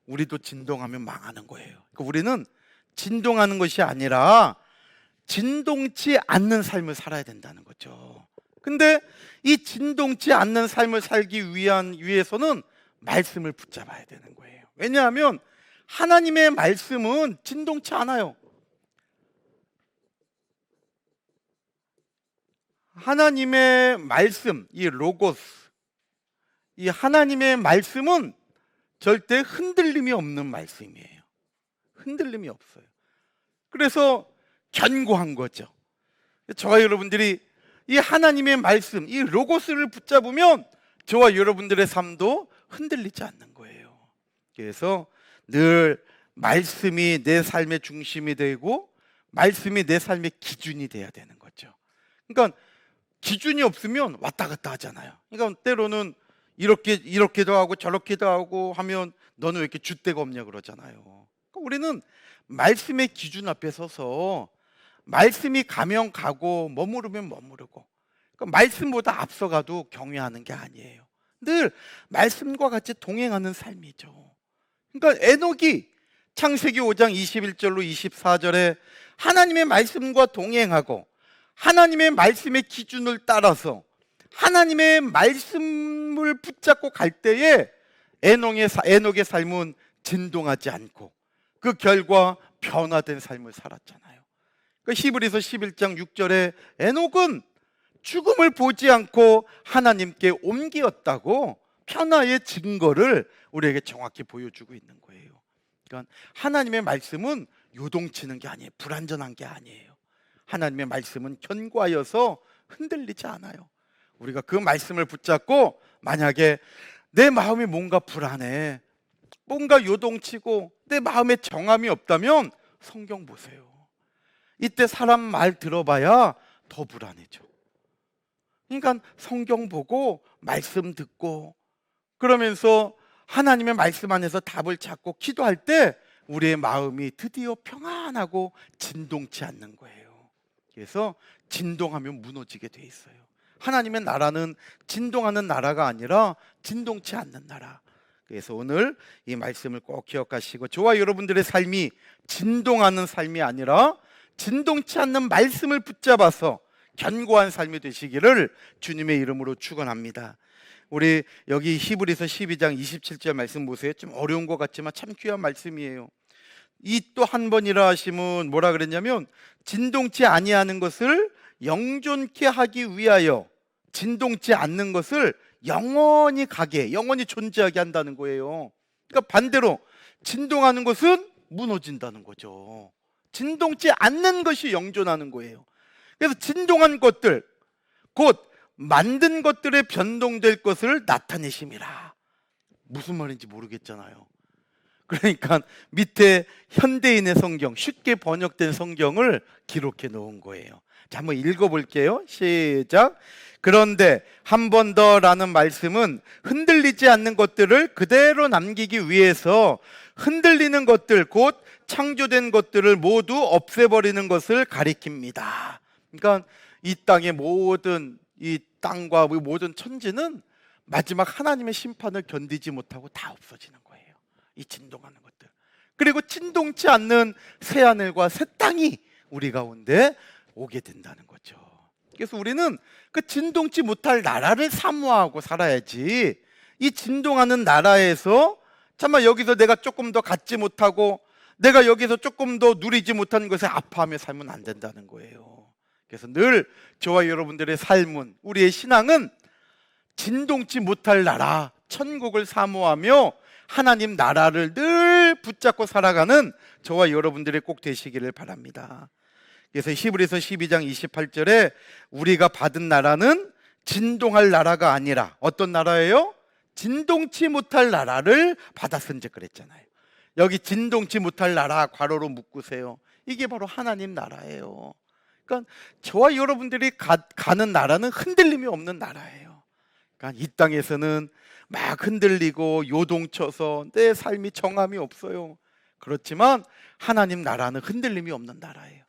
우리도 진동하면 망하는 거예요. 그러니까 우리는 진동하는 것이 아니라 진동치 않는 삶을 살아야 된다는 거죠. 근데 이 진동치 않는 삶을 살기 위해서는 말씀을 붙잡아야 되는 거예요. 왜냐하면 하나님의 말씀은 진동치 않아요. 하나님의 말씀, 이 로고스, 이 하나님의 말씀은 절대 흔들림이 없는 말씀이에요. 흔들림이 없어요. 그래서 견고한 거죠. 저와 여러분들이 이 하나님의 말씀, 이 로고스를 붙잡으면 저와 여러분들의 삶도 흔들리지 않는 거예요. 그래서 늘 말씀이 내 삶의 중심이 되고 말씀이 내 삶의 기준이 돼야 되는 거죠. 그러니까 기준이 없으면 왔다 갔다 하잖아요. 그러니까 때로는 이렇게도 하고 저렇게도 하고 하면 너는 왜 이렇게 줏대가 없냐 그러잖아요. 그러니까 우리는 말씀의 기준 앞에 서서 말씀이 가면 가고 머무르면 머무르고, 그러니까 말씀보다 앞서가도 경외하는 게 아니에요. 늘 말씀과 같이 동행하는 삶이죠. 그러니까 에녹이 창세기 5장 21절로 24절에 하나님의 말씀과 동행하고 하나님의 말씀의 기준을 따라서 하나님의 말씀을 붙잡고 갈 때에 에녹의 삶은 진동하지 않고 그 결과 변화된 삶을 살았잖아요. 그러니까 히브리서 11장 6절에 에녹은 죽음을 보지 않고 하나님께 옮기었다고 변화의 증거를 우리에게 정확히 보여주고 있는 거예요. 그러니까 하나님의 말씀은 요동치는 게 아니에요. 불완전한 게 아니에요. 하나님의 말씀은 견고하여서 흔들리지 않아요. 우리가 그 말씀을 붙잡고 만약에 내 마음이 뭔가 불안해, 뭔가 요동치고 내 마음에 정함이 없다면 성경 보세요. 이때 사람 말 들어봐야 더 불안해져. 그러니까 성경 보고 말씀 듣고 그러면서 하나님의 말씀 안에서 답을 찾고 기도할 때 우리의 마음이 드디어 평안하고 진동치 않는 거예요. 그래서 진동하면 무너지게 돼 있어요. 하나님의 나라는 진동하는 나라가 아니라 진동치 않는 나라. 그래서 오늘 이 말씀을 꼭 기억하시고 저와 여러분들의 삶이 진동하는 삶이 아니라 진동치 않는 말씀을 붙잡아서 견고한 삶이 되시기를 주님의 이름으로 축원합니다. 우리 여기 히브리서 12장 27절 말씀 보세요. 좀 어려운 것 같지만 참 귀한 말씀이에요. 이 또 한 번이라 하시면 뭐라 그랬냐면 진동치 아니하는 것을 영존케 하기 위하여 진동치 않는 것을 영원히 가게, 영원히 존재하게 한다는 거예요. 그러니까 반대로 진동하는 것은 무너진다는 거죠. 진동치 않는 것이 영존하는 거예요. 그래서 진동한 것들, 곧 만든 것들에 변동될 것을 나타내심이라. 무슨 말인지 모르겠잖아요. 그러니까 밑에 현대인의 성경, 쉽게 번역된 성경을 기록해 놓은 거예요. 자, 한번 읽어볼게요. 시작. 그런데 한 번 더라는 말씀은 흔들리지 않는 것들을 그대로 남기기 위해서 흔들리는 것들, 곧 창조된 것들을 모두 없애버리는 것을 가리킵니다. 그러니까 이 땅의 모든 이 땅과 모든 천지는 마지막 하나님의 심판을 견디지 못하고 다 없어지는 거예요. 이 진동하는 것들. 그리고 진동치 않는 새하늘과 새 땅이 우리 가운데 오게 된다는 거죠. 그래서 우리는 그 진동치 못할 나라를 사모하고 살아야지, 이 진동하는 나라에서 정말 여기서 내가 조금 더 갖지 못하고 내가 여기서 조금 더 누리지 못한 것에 아파하며 살면 안 된다는 거예요. 그래서 늘 저와 여러분들의 삶은, 우리의 신앙은 진동치 못할 나라, 천국을 사모하며 하나님 나라를 늘 붙잡고 살아가는 저와 여러분들이 꼭 되시기를 바랍니다. 그래서 히브리서 12장 28절에 우리가 받은 나라는 진동할 나라가 아니라 어떤 나라예요? 진동치 못할 나라를 받았은즉 그랬잖아요. 여기 진동치 못할 나라 괄호로 묶으세요. 이게 바로 하나님 나라예요. 그러니까 저와 여러분들이 가는 나라는 흔들림이 없는 나라예요. 그러니까 이 땅에서는 막 흔들리고 요동쳐서 내 삶이 정함이 없어요. 그렇지만 하나님 나라는 흔들림이 없는 나라예요.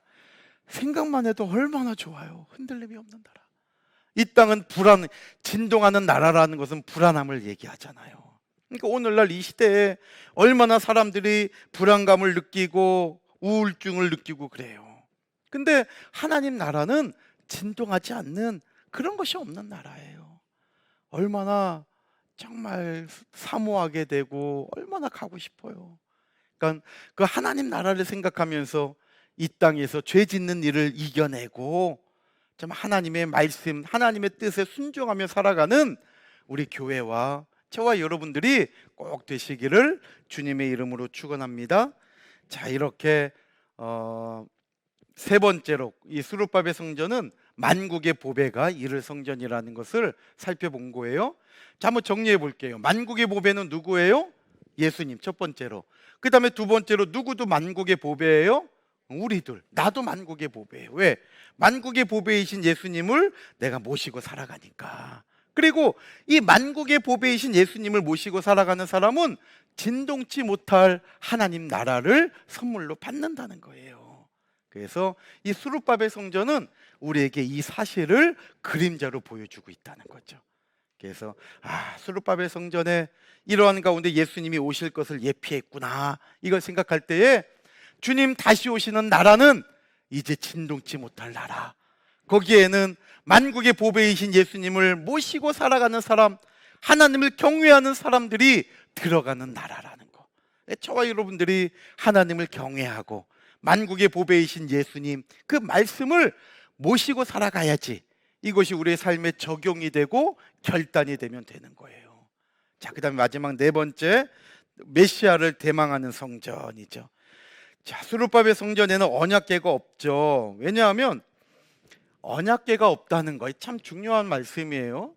생각만 해도 얼마나 좋아요. 흔들림이 없는 나라. 이 땅은 진동하는 나라라는 것은 불안함을 얘기하잖아요. 그러니까 오늘날 이 시대에 얼마나 사람들이 불안감을 느끼고 우울증을 느끼고 그래요. 근데 하나님 나라는 진동하지 않는 그런 것이 없는 나라예요. 얼마나 정말 사모하게 되고 얼마나 가고 싶어요. 그러니까 그 하나님 나라를 생각하면서 이 땅에서 죄 짓는 일을 이겨내고 좀 하나님의 말씀, 하나님의 뜻에 순종하며 살아가는 우리 교회와 저와 여러분들이 꼭 되시기를 주님의 이름으로 축원합니다. 자, 이렇게 세 번째로 이 수룹바벨 성전은 만국의 보배가 이를 성전이라는 것을 살펴본 거예요. 자, 한번 정리해 볼게요. 만국의 보배는 누구예요? 예수님 첫 번째로. 그 다음에 두 번째로 누구도 만국의 보배예요? 우리들, 나도 만국의 보배예요. 왜? 만국의 보배이신 예수님을 내가 모시고 살아가니까. 그리고 이 만국의 보배이신 예수님을 모시고 살아가는 사람은 진동치 못할 하나님 나라를 선물로 받는다는 거예요. 그래서 이 수룹바벨 성전은 우리에게 이 사실을 그림자로 보여주고 있다는 거죠. 그래서 수룹바벨 성전에 이러한 가운데 예수님이 오실 것을 예피했구나, 이걸 생각할 때에 주님 다시 오시는 나라는 이제 진동치 못할 나라, 거기에는 만국의 보배이신 예수님을 모시고 살아가는 사람, 하나님을 경외하는 사람들이 들어가는 나라라는 거. 저와 여러분들이 하나님을 경외하고 만국의 보배이신 예수님 그 말씀을 모시고 살아가야지 이것이 우리의 삶에 적용이 되고 결단이 되면 되는 거예요. 자, 그 다음에 마지막 네 번째, 메시아를 대망하는 성전이죠. 자, 수룹바벨 성전에는 언약궤가 없죠. 왜냐하면 언약궤가 없다는 거 참 중요한 말씀이에요.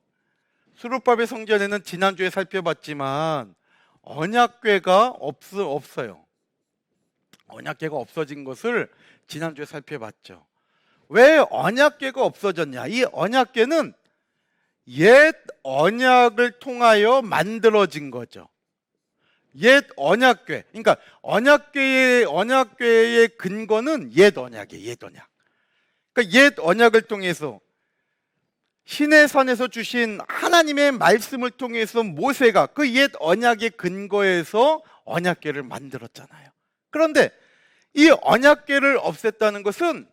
수룹바벨 성전에는 지난주에 살펴봤지만 언약궤가 없어요. 언약궤가 없어진 것을 지난주에 살펴봤죠. 왜 언약궤가 없어졌냐? 이 언약궤는 옛 언약을 통하여 만들어진 거죠. 옛 언약궤. 그러니까 언약궤의 근거는 옛 언약이에요. 옛 언약. 그러니까 옛 언약을 통해서 시내산에서 주신 하나님의 말씀을 통해서 모세가 그 옛 언약의 근거에서 언약궤를 만들었잖아요. 그런데 이 언약궤를 없앴다는 것은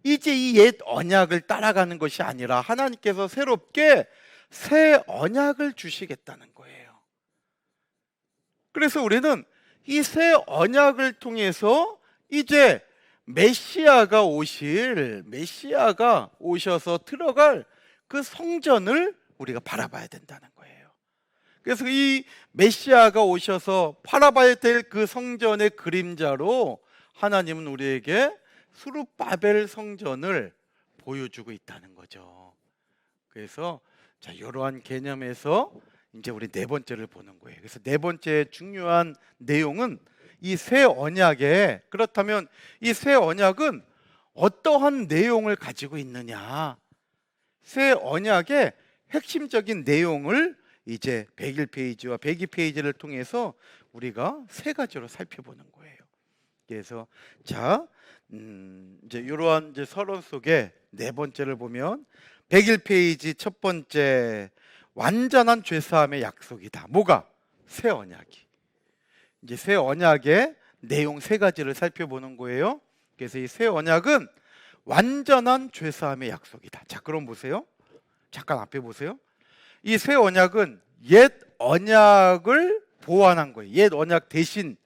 이제 이 옛 언약을 따라가는 것이 아니라 하나님께서 새롭게 새 언약을 주시겠다는 거예요. 그래서 우리는 이 새 언약을 통해서 이제 메시아가 오셔서 들어갈 그 성전을 우리가 바라봐야 된다는 거예요. 그래서 이 메시아가 오셔서 바라봐야 될 그 성전의 그림자로 하나님은 우리에게 수룹바벨 성전을 보여주고 있다는 거죠. 그래서 자, 이러한 개념에서 이제 우리 네 번째를 보는 거예요. 그래서 네 번째 중요한 내용은 이 새 언약에, 그렇다면 이 새 언약은 어떠한 내용을 가지고 있느냐? 새 언약의 핵심적인 내용을 이제 101페이지와 102페이지를 통해서 우리가 세 가지로 살펴보는 거예요. 그래서 자, 이제 이러한 이제 서론 속에 네 번째를 보면 101페이지 첫 번째, 완전한 죄사함의 약속이다. 뭐가? 새 언약이. 이제 새 언약의 내용 세 가지를 살펴보는 거예요. 그래서 이 새 언약은 완전한 죄사함의 약속이다. 자, 그럼 보세요. 잠깐 앞에 보세요. 이 새 언약은 옛 언약을 보완한 거예요. 옛 언약 대신.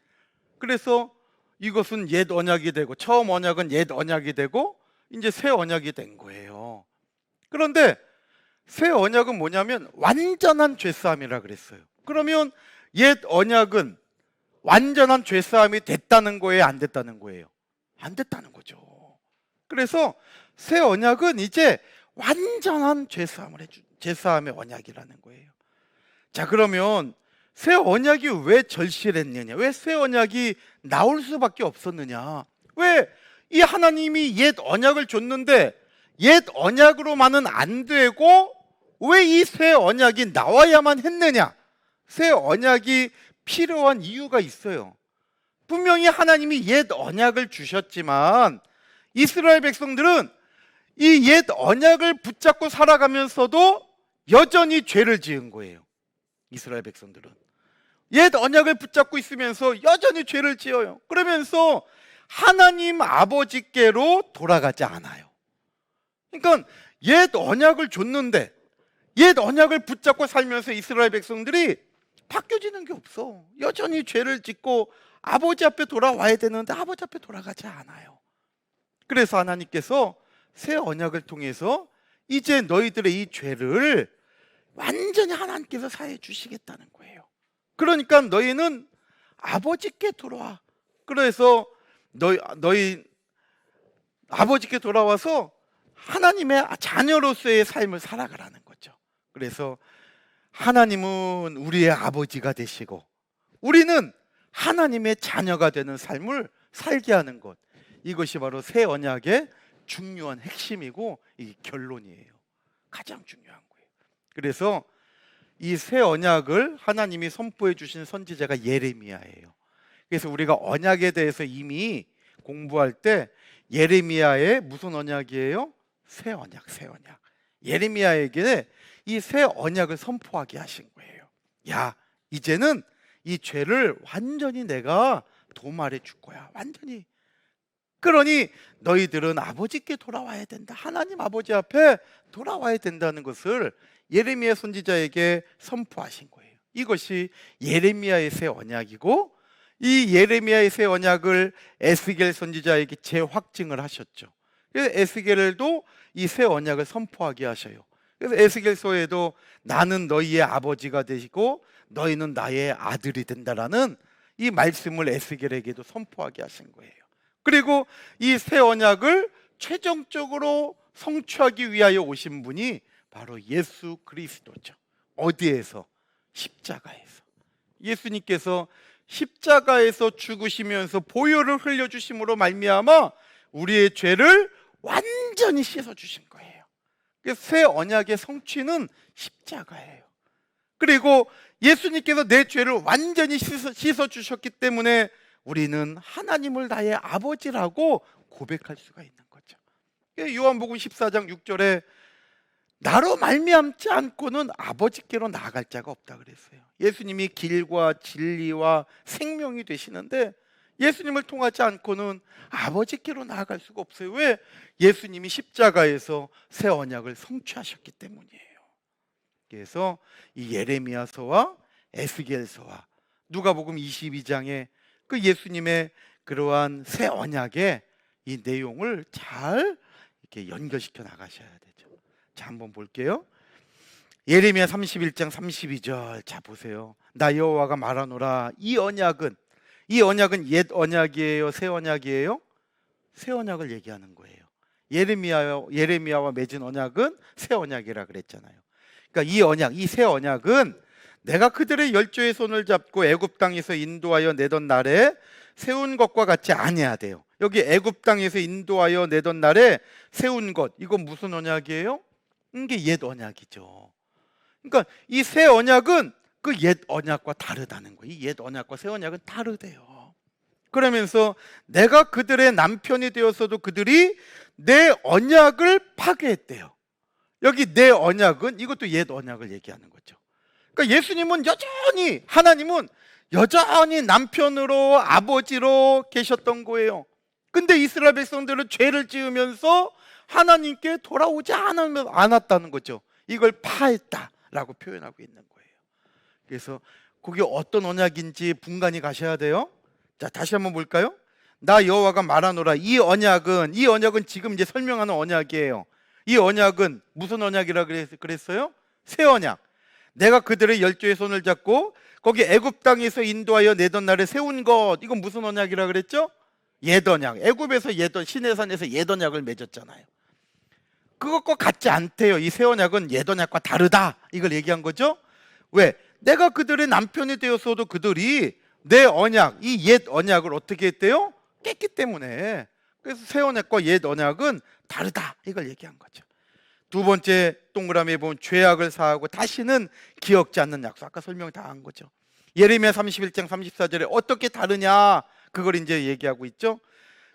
그래서 이것은 옛 언약이 되고, 처음 언약은 옛 언약이 되고, 이제 새 언약이 된 거예요. 그런데 새 언약은 뭐냐면 완전한 죄사함이라 그랬어요. 그러면 옛 언약은 완전한 죄사함이 됐다는 거예요, 안 됐다는 거예요? 안 됐다는 거죠. 그래서 새 언약은 이제 완전한 죄사함의 언약이라는 거예요. 자, 그러면 새 언약이 왜 절실했느냐? 왜 새 언약이 나올 수밖에 없었느냐? 왜 이 하나님이 옛 언약을 줬는데 옛 언약으로만은 안 되고 왜 이 새 언약이 나와야만 했느냐? 새 언약이 필요한 이유가 있어요. 분명히 하나님이 옛 언약을 주셨지만 이스라엘 백성들은 이 옛 언약을 붙잡고 살아가면서도 여전히 죄를 지은 거예요. 이스라엘 백성들은. 옛 언약을 붙잡고 있으면서 여전히 죄를 지어요. 그러면서 하나님 아버지께로 돌아가지 않아요. 그러니까 옛 언약을 줬는데 옛 언약을 붙잡고 살면서 이스라엘 백성들이 바뀌어지는 게 없어. 여전히 죄를 짓고 아버지 앞에 돌아와야 되는데 아버지 앞에 돌아가지 않아요. 그래서 하나님께서 새 언약을 통해서 이제 너희들의 이 죄를 완전히 하나님께서 사해 주시겠다는 거예요. 그러니까 너희는 아버지께 돌아와. 그래서 너희 아버지께 돌아와서 하나님의 자녀로서의 삶을 살아가라는 거죠. 그래서 하나님은 우리의 아버지가 되시고 우리는 하나님의 자녀가 되는 삶을 살게 하는 것, 이것이 바로 새 언약의 중요한 핵심이고 이 결론이에요. 가장 중요한 거예요. 그래서 이 새 언약을 하나님이 선포해 주신 선지자가 예레미야예요. 그래서 우리가 언약에 대해서 이미 공부할 때 예레미야의 무슨 언약이에요? 새 언약, 새 언약. 예레미야에게 이 새 언약을 선포하게 하신 거예요. 야, 이제는 이 죄를 완전히 내가 도말해 줄 거야. 완전히. 그러니 너희들은 아버지께 돌아와야 된다. 하나님 아버지 앞에 돌아와야 된다는 것을 예레미야 선지자에게 선포하신 거예요. 이것이 예레미야의 새 언약이고 이 예레미야의 새 언약을 에스겔 선지자에게 재확증을 하셨죠. 그래서 에스겔도 이 새 언약을 선포하게 하셔요. 그래서 에스겔서에도 나는 너희의 아버지가 되시고 너희는 나의 아들이 된다라는 이 말씀을 에스겔에게도 선포하게 하신 거예요. 그리고 이 새 언약을 최종적으로 성취하기 위하여 오신 분이 바로 예수 그리스도죠. 어디에서? 십자가에서. 예수님께서 십자가에서 죽으시면서 보혈을 흘려주심으로 말미암아 우리의 죄를 완전히 씻어주신 거예요. 그래서 새 언약의 성취는 십자가예요. 그리고 예수님께서 내 죄를 완전히 씻어주셨기 때문에 우리는 하나님을 나의 아버지라고 고백할 수가 있는 거죠. 요한복음 14장 6절에 나로 말미암지 않고는 아버지께로 나아갈 자가 없다 그랬어요. 예수님이 길과 진리와 생명이 되시는데 예수님을 통하지 않고는 아버지께로 나아갈 수가 없어요. 왜? 예수님이 십자가에서 새 언약을 성취하셨기 때문이에요. 그래서 이 예레미야서와 에스겔서와 누가복음 22장에 그 예수님의 그러한 새 언약의 이 내용을 잘 이렇게 연결시켜 나가셔야 되죠. 자, 한번 볼게요. 예레미야 31장 32절. 자, 보세요. 나 여호와가 말하노라. 이 언약은 옛 언약이에요? 새 언약이에요? 새 언약을 얘기하는 거예요. 예레미야와 맺은 언약은 새 언약이라 그랬잖아요. 그러니까 이 언약, 이 새 언약은 내가 그들의 열조의 손을 잡고 애굽 땅에서 인도하여 내던 날에 세운 것과 같이 아니야 돼요. 여기 애굽 땅에서 인도하여 내던 날에 세운 것, 이건 무슨 언약이에요? 이게 옛 언약이죠. 그러니까 이 새 언약은 그 옛 언약과 다르다는 거예요. 이 옛 언약과 새 언약은 다르대요. 그러면서 내가 그들의 남편이 되었어도 그들이 내 언약을 파괴했대요. 여기 내 언약은 이것도 옛 언약을 얘기하는 거죠. 그러니까 예수님은 여전히, 하나님은 여전히 남편으로 아버지로 계셨던 거예요. 근데 이스라엘 백성들은 죄를 지으면서 하나님께 돌아오지 않았다는 거죠. 이걸 파했다라고 표현하고 있는 거예요. 그래서 그게 어떤 언약인지 분간이 가셔야 돼요. 자, 다시 한번 볼까요? 나 여호와가 말하노라. 이 언약은 지금 이제 설명하는 언약이에요. 이 언약은 무슨 언약이라 그랬어요? 새 언약. 내가 그들의 열조의 손을 잡고 거기 애굽 땅에서 인도하여 내던 날에 세운 것, 이건 무슨 언약이라 그랬죠? 옛 언약. 애굽에서 시내산에서 옛 언약을 맺었잖아요. 그것과 같지 않대요. 이 새 언약은 옛 언약과 다르다, 이걸 얘기한 거죠. 왜? 내가 그들의 남편이 되었어도 그들이 내 언약, 이 옛 언약을 어떻게 했대요? 깼기 때문에. 그래서 새 언약과 옛 언약은 다르다, 이걸 얘기한 거죠. 두 번째 동그라미에 보면 죄악을 사하고 다시는 기억지 않는 약속. 아까 설명 다 한 거죠. 예레미야 31장 34절에 어떻게 다르냐, 그걸 이제 얘기하고 있죠.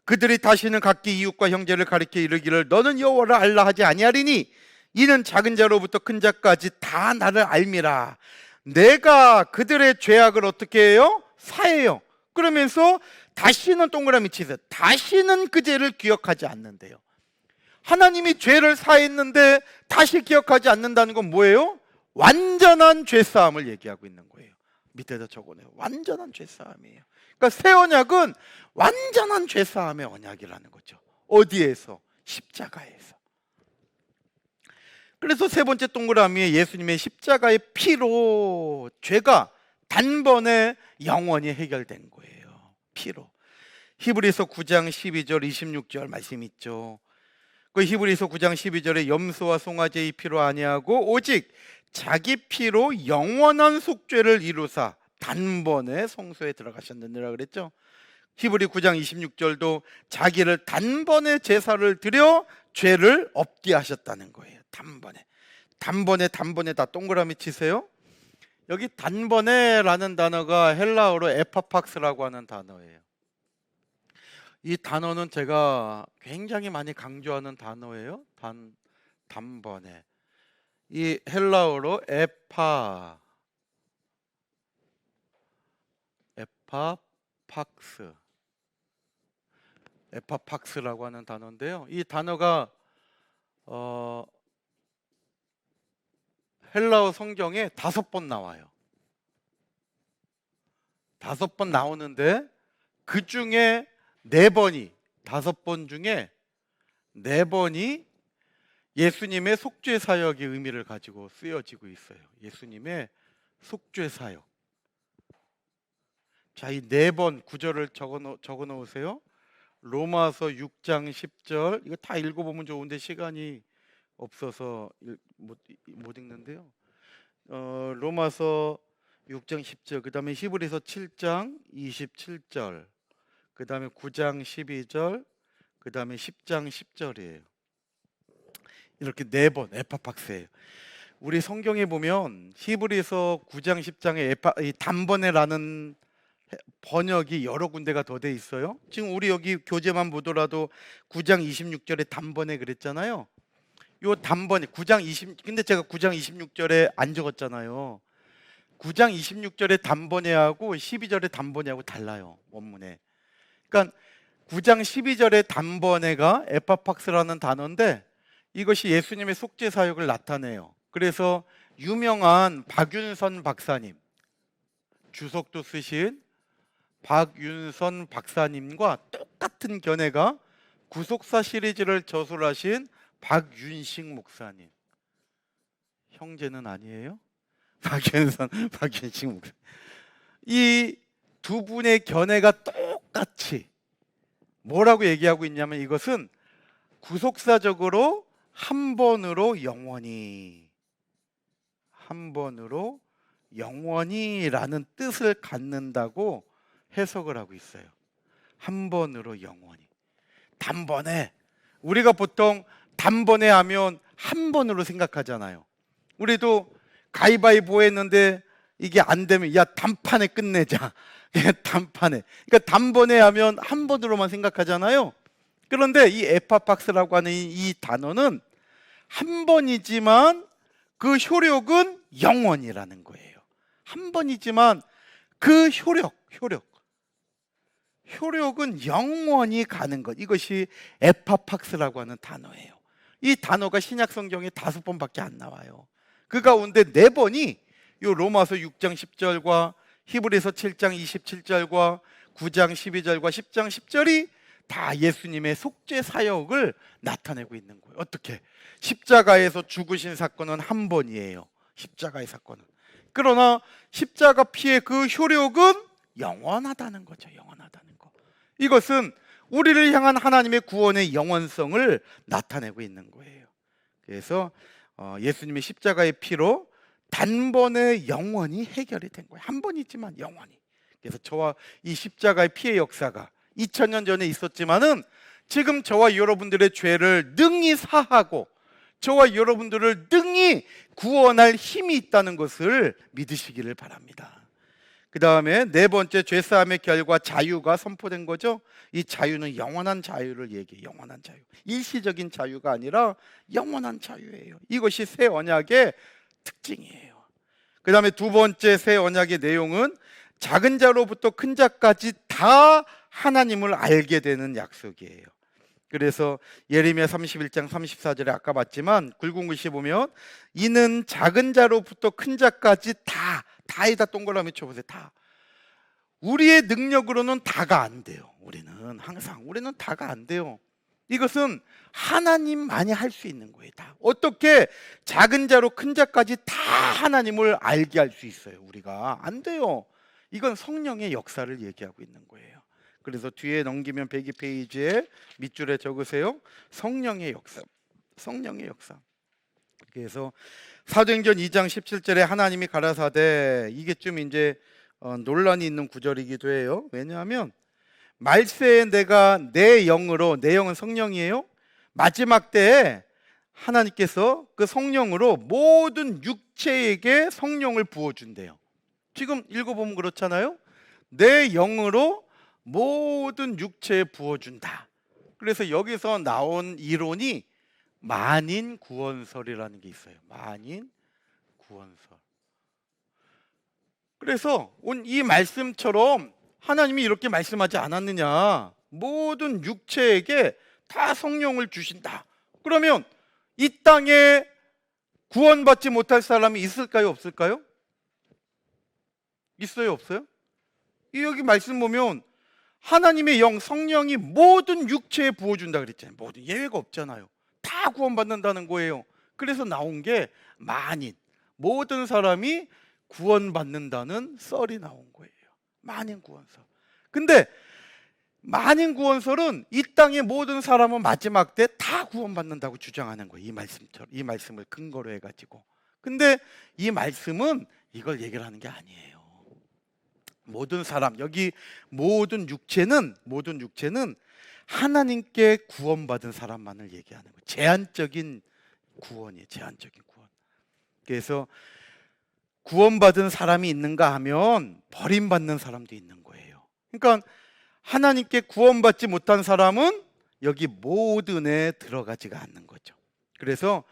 그들이 다시는 각기 이웃과 형제를 가리켜 이르기를 너는 여호와를 알라 하지 아니하리니 이는 작은 자로부터 큰 자까지 다 나를 알미라. 내가 그들의 죄악을 어떻게 해요? 사해요. 그러면서 다시는 동그라미 치세요. 다시는 그 죄를 기억하지 않는데요. 하나님이 죄를 사했는데 다시 기억하지 않는다는 건 뭐예요? 완전한 죄사함을 얘기하고 있는 거예요. 밑에다 적어내요. 완전한 죄사함이에요. 그러니까 새 언약은 완전한 죄사함의 언약이라는 거죠. 어디에서? 십자가에서. 그래서 세 번째 동그라미에 예수님의 십자가의 피로 죄가 단번에 영원히 해결된 거예요. 피로. 히브리서 9장 12절 26절 말씀 있죠. 그 히브리서 9장 12절에 염소와 송아지의 피로 아니하고 오직 자기 피로 영원한 속죄를 이루사 단번에 성소에 들어가셨느니라 그랬죠. 히브리 9장 26절도 자기를 단번에 제사를 드려 죄를 없게 하셨다는 거예요. 단번에 다 동그라미 치세요. 여기 단번에라는 단어가 헬라어로 에파팍스라고 하는 단어예요. 이 단어는 제가 굉장히 많이 강조하는 단어예요. 단번에. 이 헬라어로 에파팍스라고 하는 단어인데요. 이 단어가 헬라어 성경에 5번 나와요. 5번 나오는데 그 중에 4번이 5번 중에 4번이 예수님의 속죄 사역의 의미를 가지고 쓰여지고 있어요. 예수님의 속죄 사역. 자, 이 4번 구절을 적어 놓으세요. 로마서 6장 10절. 이거 다 읽어보면 좋은데 시간이 없어서 못 읽는데요. 로마서 6장 10절, 그 다음에 히브리서 7장 27절, 그 다음에 9장 12절, 그 다음에 10장 10절이에요. 이렇게 4번 에파팍스예요. 우리 성경에 보면 히브리서 9장 10장에 이 단번에라는 번역이 여러 군데가 더 돼 있어요. 지금 우리 여기 교재만 보더라도 9장 26절에 단번에 그랬잖아요. 요 단번에 9장 20 근데 제가 9장 26절에 안 적었잖아요. 9장 26절에 단번에하고 12절에 단번에하고 달라요. 원문에. 그러니까 9장 12절에 단번에가 에파팍스라는 단어인데 이것이 예수님의 속죄 사역을 나타내요. 그래서 유명한 박윤선 박사님, 주석도 쓰신 박윤선 박사님과 똑같은 견해가 구속사 시리즈를 저술하신 박윤식 목사님. 형제는 아니에요? 박윤식 목사님. 이 두 분의 견해가 똑같이 뭐라고 얘기하고 있냐면 이것은 구속사적으로 한 번으로 영원히라는 뜻을 갖는다고 해석을 하고 있어요. 한 번으로 영원히. 단번에. 우리가 보통 단번에 하면 한 번으로 생각하잖아요. 우리도 가위바위보 했는데 이게 안 되면 야 단판에 끝내자. 단판에. 그러니까 단번에 하면 한 번으로만 생각하잖아요. 그런데 이 에파팍스라고 하는 이 단어는 한 번이지만 그 효력은 영원이라는 거예요. 한 번이지만 그 효력은 영원히 가는 것. 이것이 에파팍스라고 하는 단어예요. 이 단어가 신약 성경에 5번밖에 안 나와요. 그 가운데 4번이 요 로마서 6장 10절과 히브리서 7장 27절과 9장 12절과 10장 10절이 다 예수님의 속죄 사역을 나타내고 있는 거예요. 어떻게? 십자가에서 죽으신 사건은 한 번이에요. 십자가의 사건은. 그러나 십자가 피의 그 효력은 영원하다는 거죠. 영원하다는 거. 이것은 우리를 향한 하나님의 구원의 영원성을 나타내고 있는 거예요. 그래서 예수님의 십자가의 피로 단번에 영원히 해결이 된 거예요. 한 번이지만 영원히. 그래서 저와 이 십자가의 피의 역사가 2000년 전에 있었지만은 지금 저와 여러분들의 죄를 능히 사하고 저와 여러분들을 능히 구원할 힘이 있다는 것을 믿으시기를 바랍니다. 그 다음에 4번째 죄사함의 결과 자유가 선포된 거죠. 이 자유는 영원한 자유를 얘기해요. 영원한 자유. 일시적인 자유가 아니라 영원한 자유예요. 이것이 새 언약의 특징이에요. 그 다음에 두 번째 새 언약의 내용은 작은 자로부터 큰 자까지 다 하나님을 알게 되는 약속이에요. 그래서 예레미야 31장 34절에 아까 봤지만 굵은 글씨 보면 이는 작은 자로부터 큰 자까지 다에다 동그라미 쳐보세요. 다. 우리의 능력으로는 다가 안 돼요. 우리는 다가 안 돼요. 이것은 하나님만이 할 수 있는 거예요. 다. 어떻게 작은 자로 큰 자까지 다 하나님을 알게 할 수 있어요? 우리가 안 돼요. 이건 성령의 역사를 얘기하고 있는 거예요. 그래서 뒤에 넘기면 102페이지에 밑줄에 적으세요. 성령의 역사. 성령의 역사. 그래서 사도행전 2장 17절에 하나님이 가라사대, 이게 좀 이제 논란이 있는 구절이기도 해요. 왜냐하면 말세에 내가 내 영으로, 내 영은 성령이에요. 마지막 때에 하나님께서 그 성령으로 모든 육체에게 성령을 부어준대요. 지금 읽어보면 그렇잖아요. 내 영으로 모든 육체에 부어준다. 그래서 여기서 나온 이론이 만인 구원설이라는 게 있어요. 만인 구원설. 그래서 이 말씀처럼 하나님이 이렇게 말씀하지 않았느냐, 모든 육체에게 다 성령을 주신다. 그러면 이 땅에 구원받지 못할 사람이 있을까요, 없을까요? 있어요, 없어요? 여기 말씀 보면 하나님의 영, 성령이 모든 육체에 부어준다 그랬잖아요. 모든, 예외가 없잖아요. 다 구원받는다는 거예요. 그래서 나온 게 만인, 모든 사람이 구원받는다는 썰이 나온 거예요. 만인 구원설. 근데 만인 구원설은 이 땅의 모든 사람은 마지막 때 다 구원받는다고 주장하는 거예요. 이 말씀을 근거로 해가지고. 근데 이 말씀은 이걸 얘기를 하는 게 아니에요. 모든 사람, 여기 모든 육체는 하나님께 구원받은 사람만을 얘기하는 거예요. 제한적인 구원이에요. 제한적인 구원. 그래서 구원받은 사람이 있는가 하면 버림받는 사람도 있는 거예요. 그러니까 하나님께 구원받지 못한 사람은 여기 모든에 들어가지가 않는 거죠. 그래서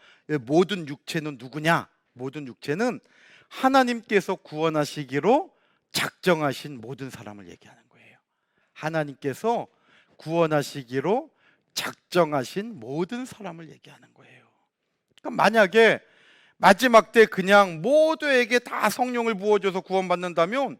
모든 육체는 누구냐? 모든 육체는 하나님께서 구원하시기로 작정하신 모든 사람을 얘기하는 거예요. 하나님께서 구원하시기로 작정하신 모든 사람을 얘기하는 거예요. 그러니까 만약에 마지막 때 그냥 모두에게 다 성령을 부어줘서 구원받는다면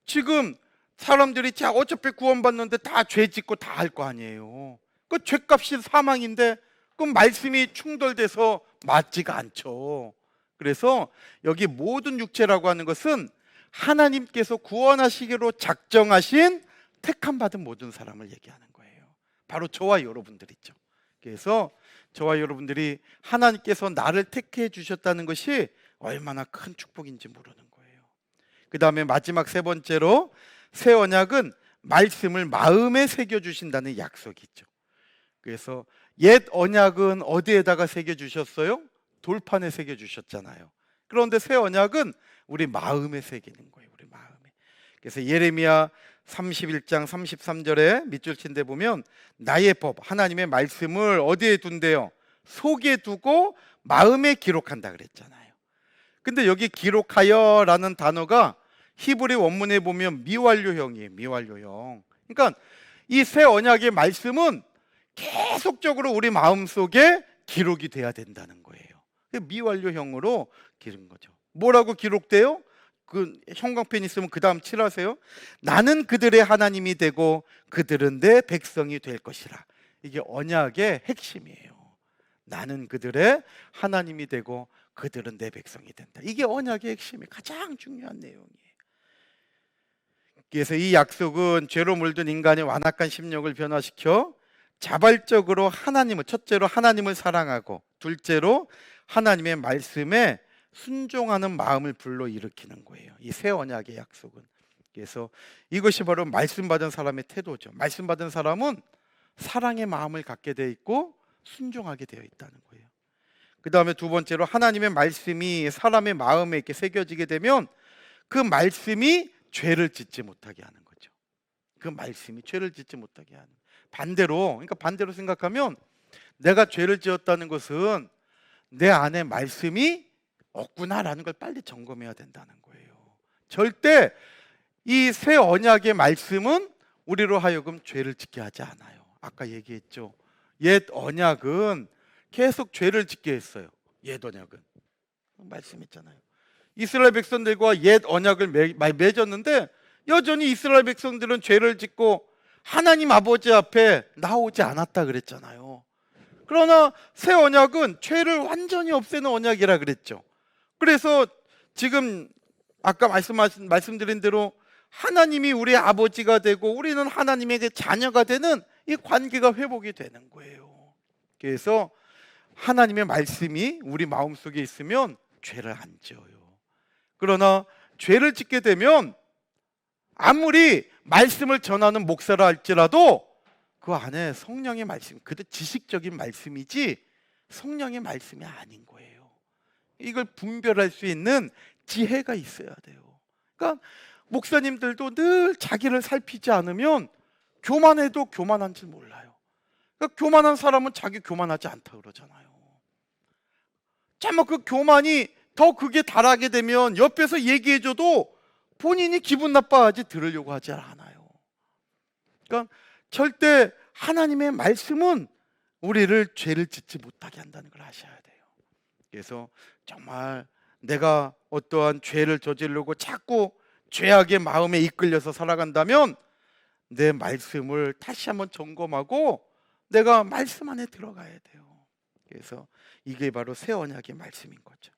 지금 사람들이 자 어차피 구원받는데 다 죄 짓고 다 할 거 아니에요. 그 죄값이 사망인데 그럼 말씀이 충돌돼서 맞지가 않죠. 그래서 여기 모든 육체라고 하는 것은 하나님께서 구원하시기로 작정하신 택함 받은 모든 사람을 얘기하는 거예요. 바로 저와 여러분들이죠. 그래서 저와 여러분들이 하나님께서 나를 택해 주셨다는 것이 얼마나 큰 축복인지 모르는 거예요. 그 다음에 마지막 세 번째로 새 언약은 말씀을 마음에 새겨주신다는 약속이 있죠. 그래서 옛 언약은 어디에다가 새겨주셨어요? 돌판에 새겨주셨잖아요. 그런데 새 언약은 우리 마음에 새기는 거예요. 우리 마음에. 그래서 예레미야 31장 33절에 밑줄 친 데 보면 나의 법, 하나님의 말씀을 어디에 둔대요? 속에 두고 마음에 기록한다 그랬잖아요. 근데 여기 기록하여 라는 단어가 히브리 원문에 보면 미완료형이에요. 미완료형. 그러니까 이 새 언약의 말씀은 계속적으로 우리 마음속에 기록이 돼야 된다는 거예요. 미완료형으로 기른 거죠. 뭐라고 기록돼요? 그 형광펜 있으면 그 다음 칠하세요. 나는 그들의 하나님이 되고 그들은 내 백성이 될 것이라. 이게 언약의 핵심이에요. 나는 그들의 하나님이 되고 그들은 내 백성이 된다. 이게 언약의 핵심이 가장 중요한 내용이에요. 그래서 이 약속은 죄로 물든 인간의 완악한 심령을 변화시켜 자발적으로 하나님을, 첫째로 하나님을 사랑하고 둘째로 하나님의 말씀에 순종하는 마음을 불러일으키는 거예요. 이 새 언약의 약속은. 그래서 이것이 바로 말씀 받은 사람의 태도죠. 말씀 받은 사람은 사랑의 마음을 갖게 되어 있고 순종하게 되어 있다는 거예요. 그 다음에 두 번째로 하나님의 말씀이 사람의 마음에 이렇게 새겨지게 되면 그 말씀이 죄를 짓지 못하게 하는 거죠. 그 말씀이 죄를 짓지 못하게 하는. 반대로, 그러니까 반대로 생각하면 내가 죄를 지었다는 것은 내 안에 말씀이 없구나라는 걸 빨리 점검해야 된다는 거예요. 절대 이 새 언약의 말씀은 우리로 하여금 죄를 짓게 하지 않아요. 아까 얘기했죠. 옛 언약은 계속 죄를 짓게 했어요. 옛 언약은 말씀했잖아요. 이스라엘 백성들과 옛 언약을 맺었는데 여전히 이스라엘 백성들은 죄를 짓고 하나님 아버지 앞에 나오지 않았다 그랬잖아요. 그러나 새 언약은 죄를 완전히 없애는 언약이라 그랬죠. 그래서 지금 아까 말씀드린 대로 하나님이 우리의 아버지가 되고 우리는 하나님에게 자녀가 되는 이 관계가 회복이 되는 거예요. 그래서 하나님의 말씀이 우리 마음속에 있으면 죄를 안 지어요. 그러나 죄를 짓게 되면 아무리 말씀을 전하는 목사라 할지라도 그 안에 성령의 말씀, 그도 지식적인 말씀이지 성령의 말씀이 아닌 거예요. 이걸 분별할 수 있는 지혜가 있어야 돼요. 그러니까 목사님들도 늘 자기를 살피지 않으면 교만해도 교만한 줄 몰라요. 그러니까 교만한 사람은 자기 교만하지 않다 그러잖아요. 정말 그 교만이 더 극에 달하게 되면 옆에서 얘기해줘도 본인이 기분 나빠하지 들으려고 하지 않아요. 그러니까 절대 하나님의 말씀은 우리를 죄를 짓지 못하게 한다는 걸 아셔야 돼요. 그래서 정말 내가 어떠한 죄를 저지르고 자꾸 죄악의 마음에 이끌려서 살아간다면 내 말씀을 다시 한번 점검하고 내가 말씀 안에 들어가야 돼요. 그래서 이게 바로 새 언약의 말씀인 거죠.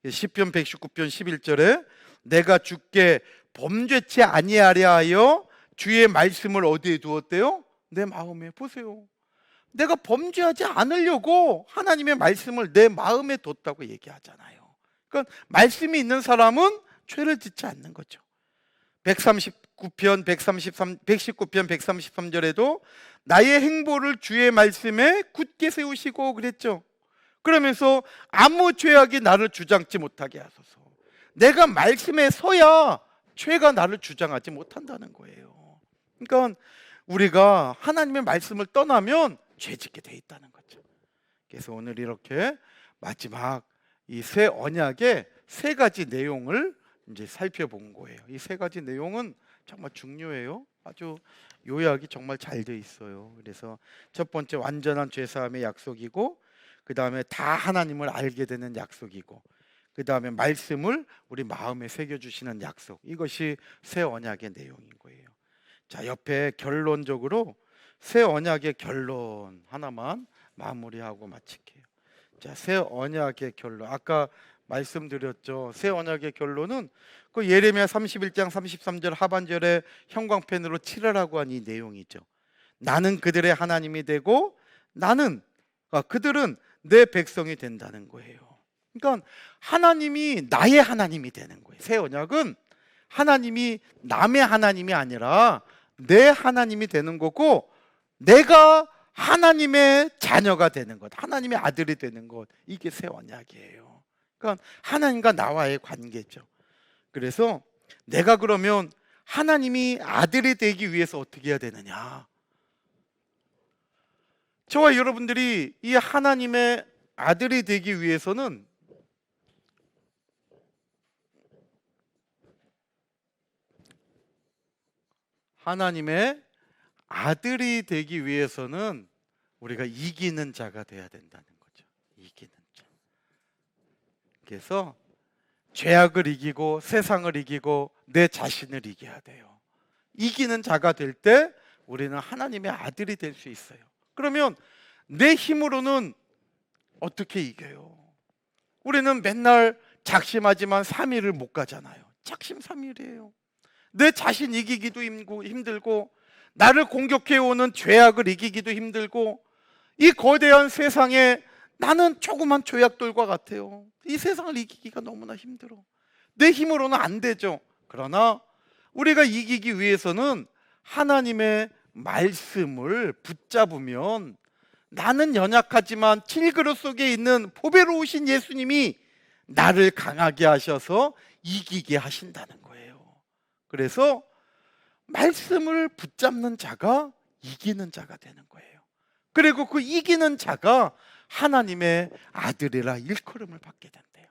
시편 119편 11절에 내가 주께 범죄치 아니하려 하여 주의 말씀을 어디에 두었대요? 내 마음에. 보세요. 내가 범죄하지 않으려고 하나님의 말씀을 내 마음에 뒀다고 얘기하잖아요. 그러니까 말씀이 있는 사람은 죄를 짓지 않는 거죠. 119편 133절에도 나의 행보를 주의 말씀에 굳게 세우시고 그랬죠. 그러면서 아무 죄악이 나를 주장치 못하게 하소서. 내가 말씀에 서야 죄가 나를 주장하지 못한다는 거예요. 그러니까 우리가 하나님의 말씀을 떠나면 죄짓게 돼 있다는 거죠. 그래서 오늘 이렇게 마지막 이 새 언약의 세 가지 내용을 이제 살펴본 거예요. 이 세 가지 내용은 정말 중요해요. 아주 요약이 정말 잘 돼 있어요. 그래서 첫 번째 완전한 죄사함의 약속이고, 그 다음에 다 하나님을 알게 되는 약속이고, 그 다음에 말씀을 우리 마음에 새겨주시는 약속. 이것이 새 언약의 내용인 거예요. 자, 옆에 결론적으로 새 언약의 결론 하나만 마무리하고 마칠게요. 자, 새 언약의 결론. 아까 말씀드렸죠. 새 언약의 결론은 그 예레미야 31장 33절 하반절에 형광펜으로 칠하라고 한 이 내용이죠. 나는 그들의 하나님이 되고 그들은 내 백성이 된다는 거예요. 그러니까 하나님이 나의 하나님이 되는 거예요. 새 언약은 하나님이 남의 하나님이 아니라 내 하나님이 되는 거고, 내가 하나님의 자녀가 되는 것, 하나님의 아들이 되는 것, 이게 새 언약이에요. 그러니까 하나님과 나와의 관계죠. 그래서 내가 그러면 하나님이 아들이 되기 위해서 어떻게 해야 되느냐? 저와 여러분들이 이 하나님의 아들이 되기 위해서는 하나님의 아들이 되기 위해서는 우리가 이기는 자가 돼야 된다는 거죠. 이기는 자. 그래서 죄악을 이기고 세상을 이기고 내 자신을 이겨야 돼요. 이기는 자가 될 때 우리는 하나님의 아들이 될 수 있어요. 그러면 내 힘으로는 어떻게 이겨요? 우리는 맨날 작심하지만 3일을 못 가잖아요. 작심삼일이에요. 내 자신 이기기도 힘들고, 나를 공격해오는 죄악을 이기기도 힘들고, 이 거대한 세상에 나는 조그만 죄악들과 같아요. 이 세상을 이기기가 너무나 힘들어. 내 힘으로는 안 되죠. 그러나 우리가 이기기 위해서는 하나님의 말씀을 붙잡으면 나는 연약하지만 질그릇 속에 있는 보배로우신 예수님이 나를 강하게 하셔서 이기게 하신다는 거예요. 그래서 말씀을 붙잡는 자가 이기는 자가 되는 거예요. 그리고 그 이기는 자가 하나님의 아들이라 일컬음을 받게 된대요.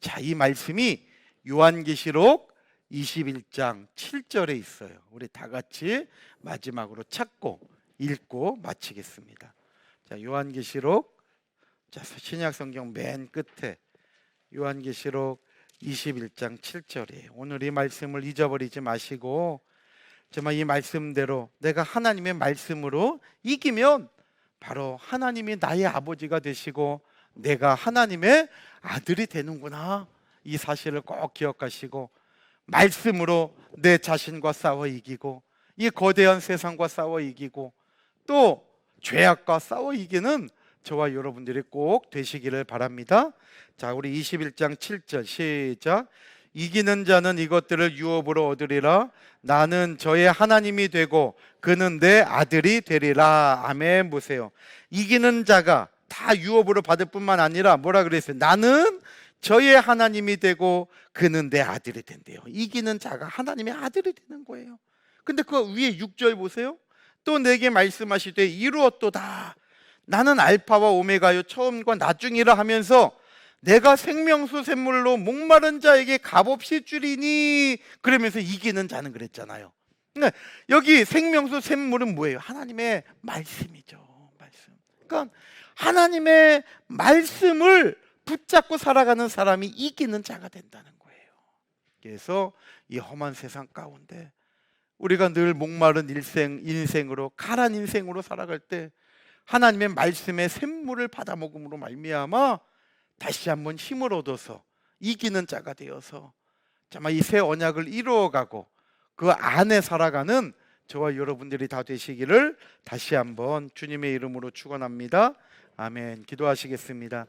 자, 이 말씀이 요한계시록 21장 7절에 있어요. 우리 다 같이 마지막으로 찾고 읽고 마치겠습니다. 자, 요한계시록, 자, 신약 성경 맨 끝에 요한계시록 21장 7절이에요. 오늘 이 말씀을 잊어버리지 마시고 정말 이 말씀대로 내가 하나님의 말씀으로 이기면 바로 하나님이 나의 아버지가 되시고 내가 하나님의 아들이 되는구나, 이 사실을 꼭 기억하시고 말씀으로 내 자신과 싸워 이기고 이 거대한 세상과 싸워 이기고 또 죄악과 싸워 이기는 저와 여러분들이 꼭 되시기를 바랍니다. 자, 우리 21장 7절 시작. 이기는 자는 이것들을 유업으로 얻으리라. 나는 저의 하나님이 되고 그는 내 아들이 되리라. 아멘. 보세요. 이기는 자가 다 유업으로 받을 뿐만 아니라 뭐라 그랬어요? 나는 저의 하나님이 되고 그는 내 아들이 된대요. 이기는 자가 하나님의 아들이 되는 거예요. 근데 그 위에 6절 보세요. 또 내게 말씀하시되 이루었도다. 나는 알파와 오메가요 처음과 나중이라 하면서 내가 생명수 샘물로 목마른 자에게 값없이 주리니, 그러면서 이기는 자는 그랬잖아요. 근데 여기 생명수 샘물은 뭐예요? 하나님의 말씀이죠. 말씀. 그러니까 하나님의 말씀을 붙잡고 살아가는 사람이 이기는 자가 된다는 거예요. 그래서 이 험한 세상 가운데 우리가 늘 목마른 인생으로 가란 인생으로 살아갈 때 하나님의 말씀의 샘물을 받아 먹음으로 말미암아 다시 한번 힘을 얻어서 이기는 자가 되어서 정말 이 새 언약을 이루어가고 그 안에 살아가는 저와 여러분들이 다 되시기를 다시 한번 주님의 이름으로 축원합니다. 아멘. 기도하시겠습니다.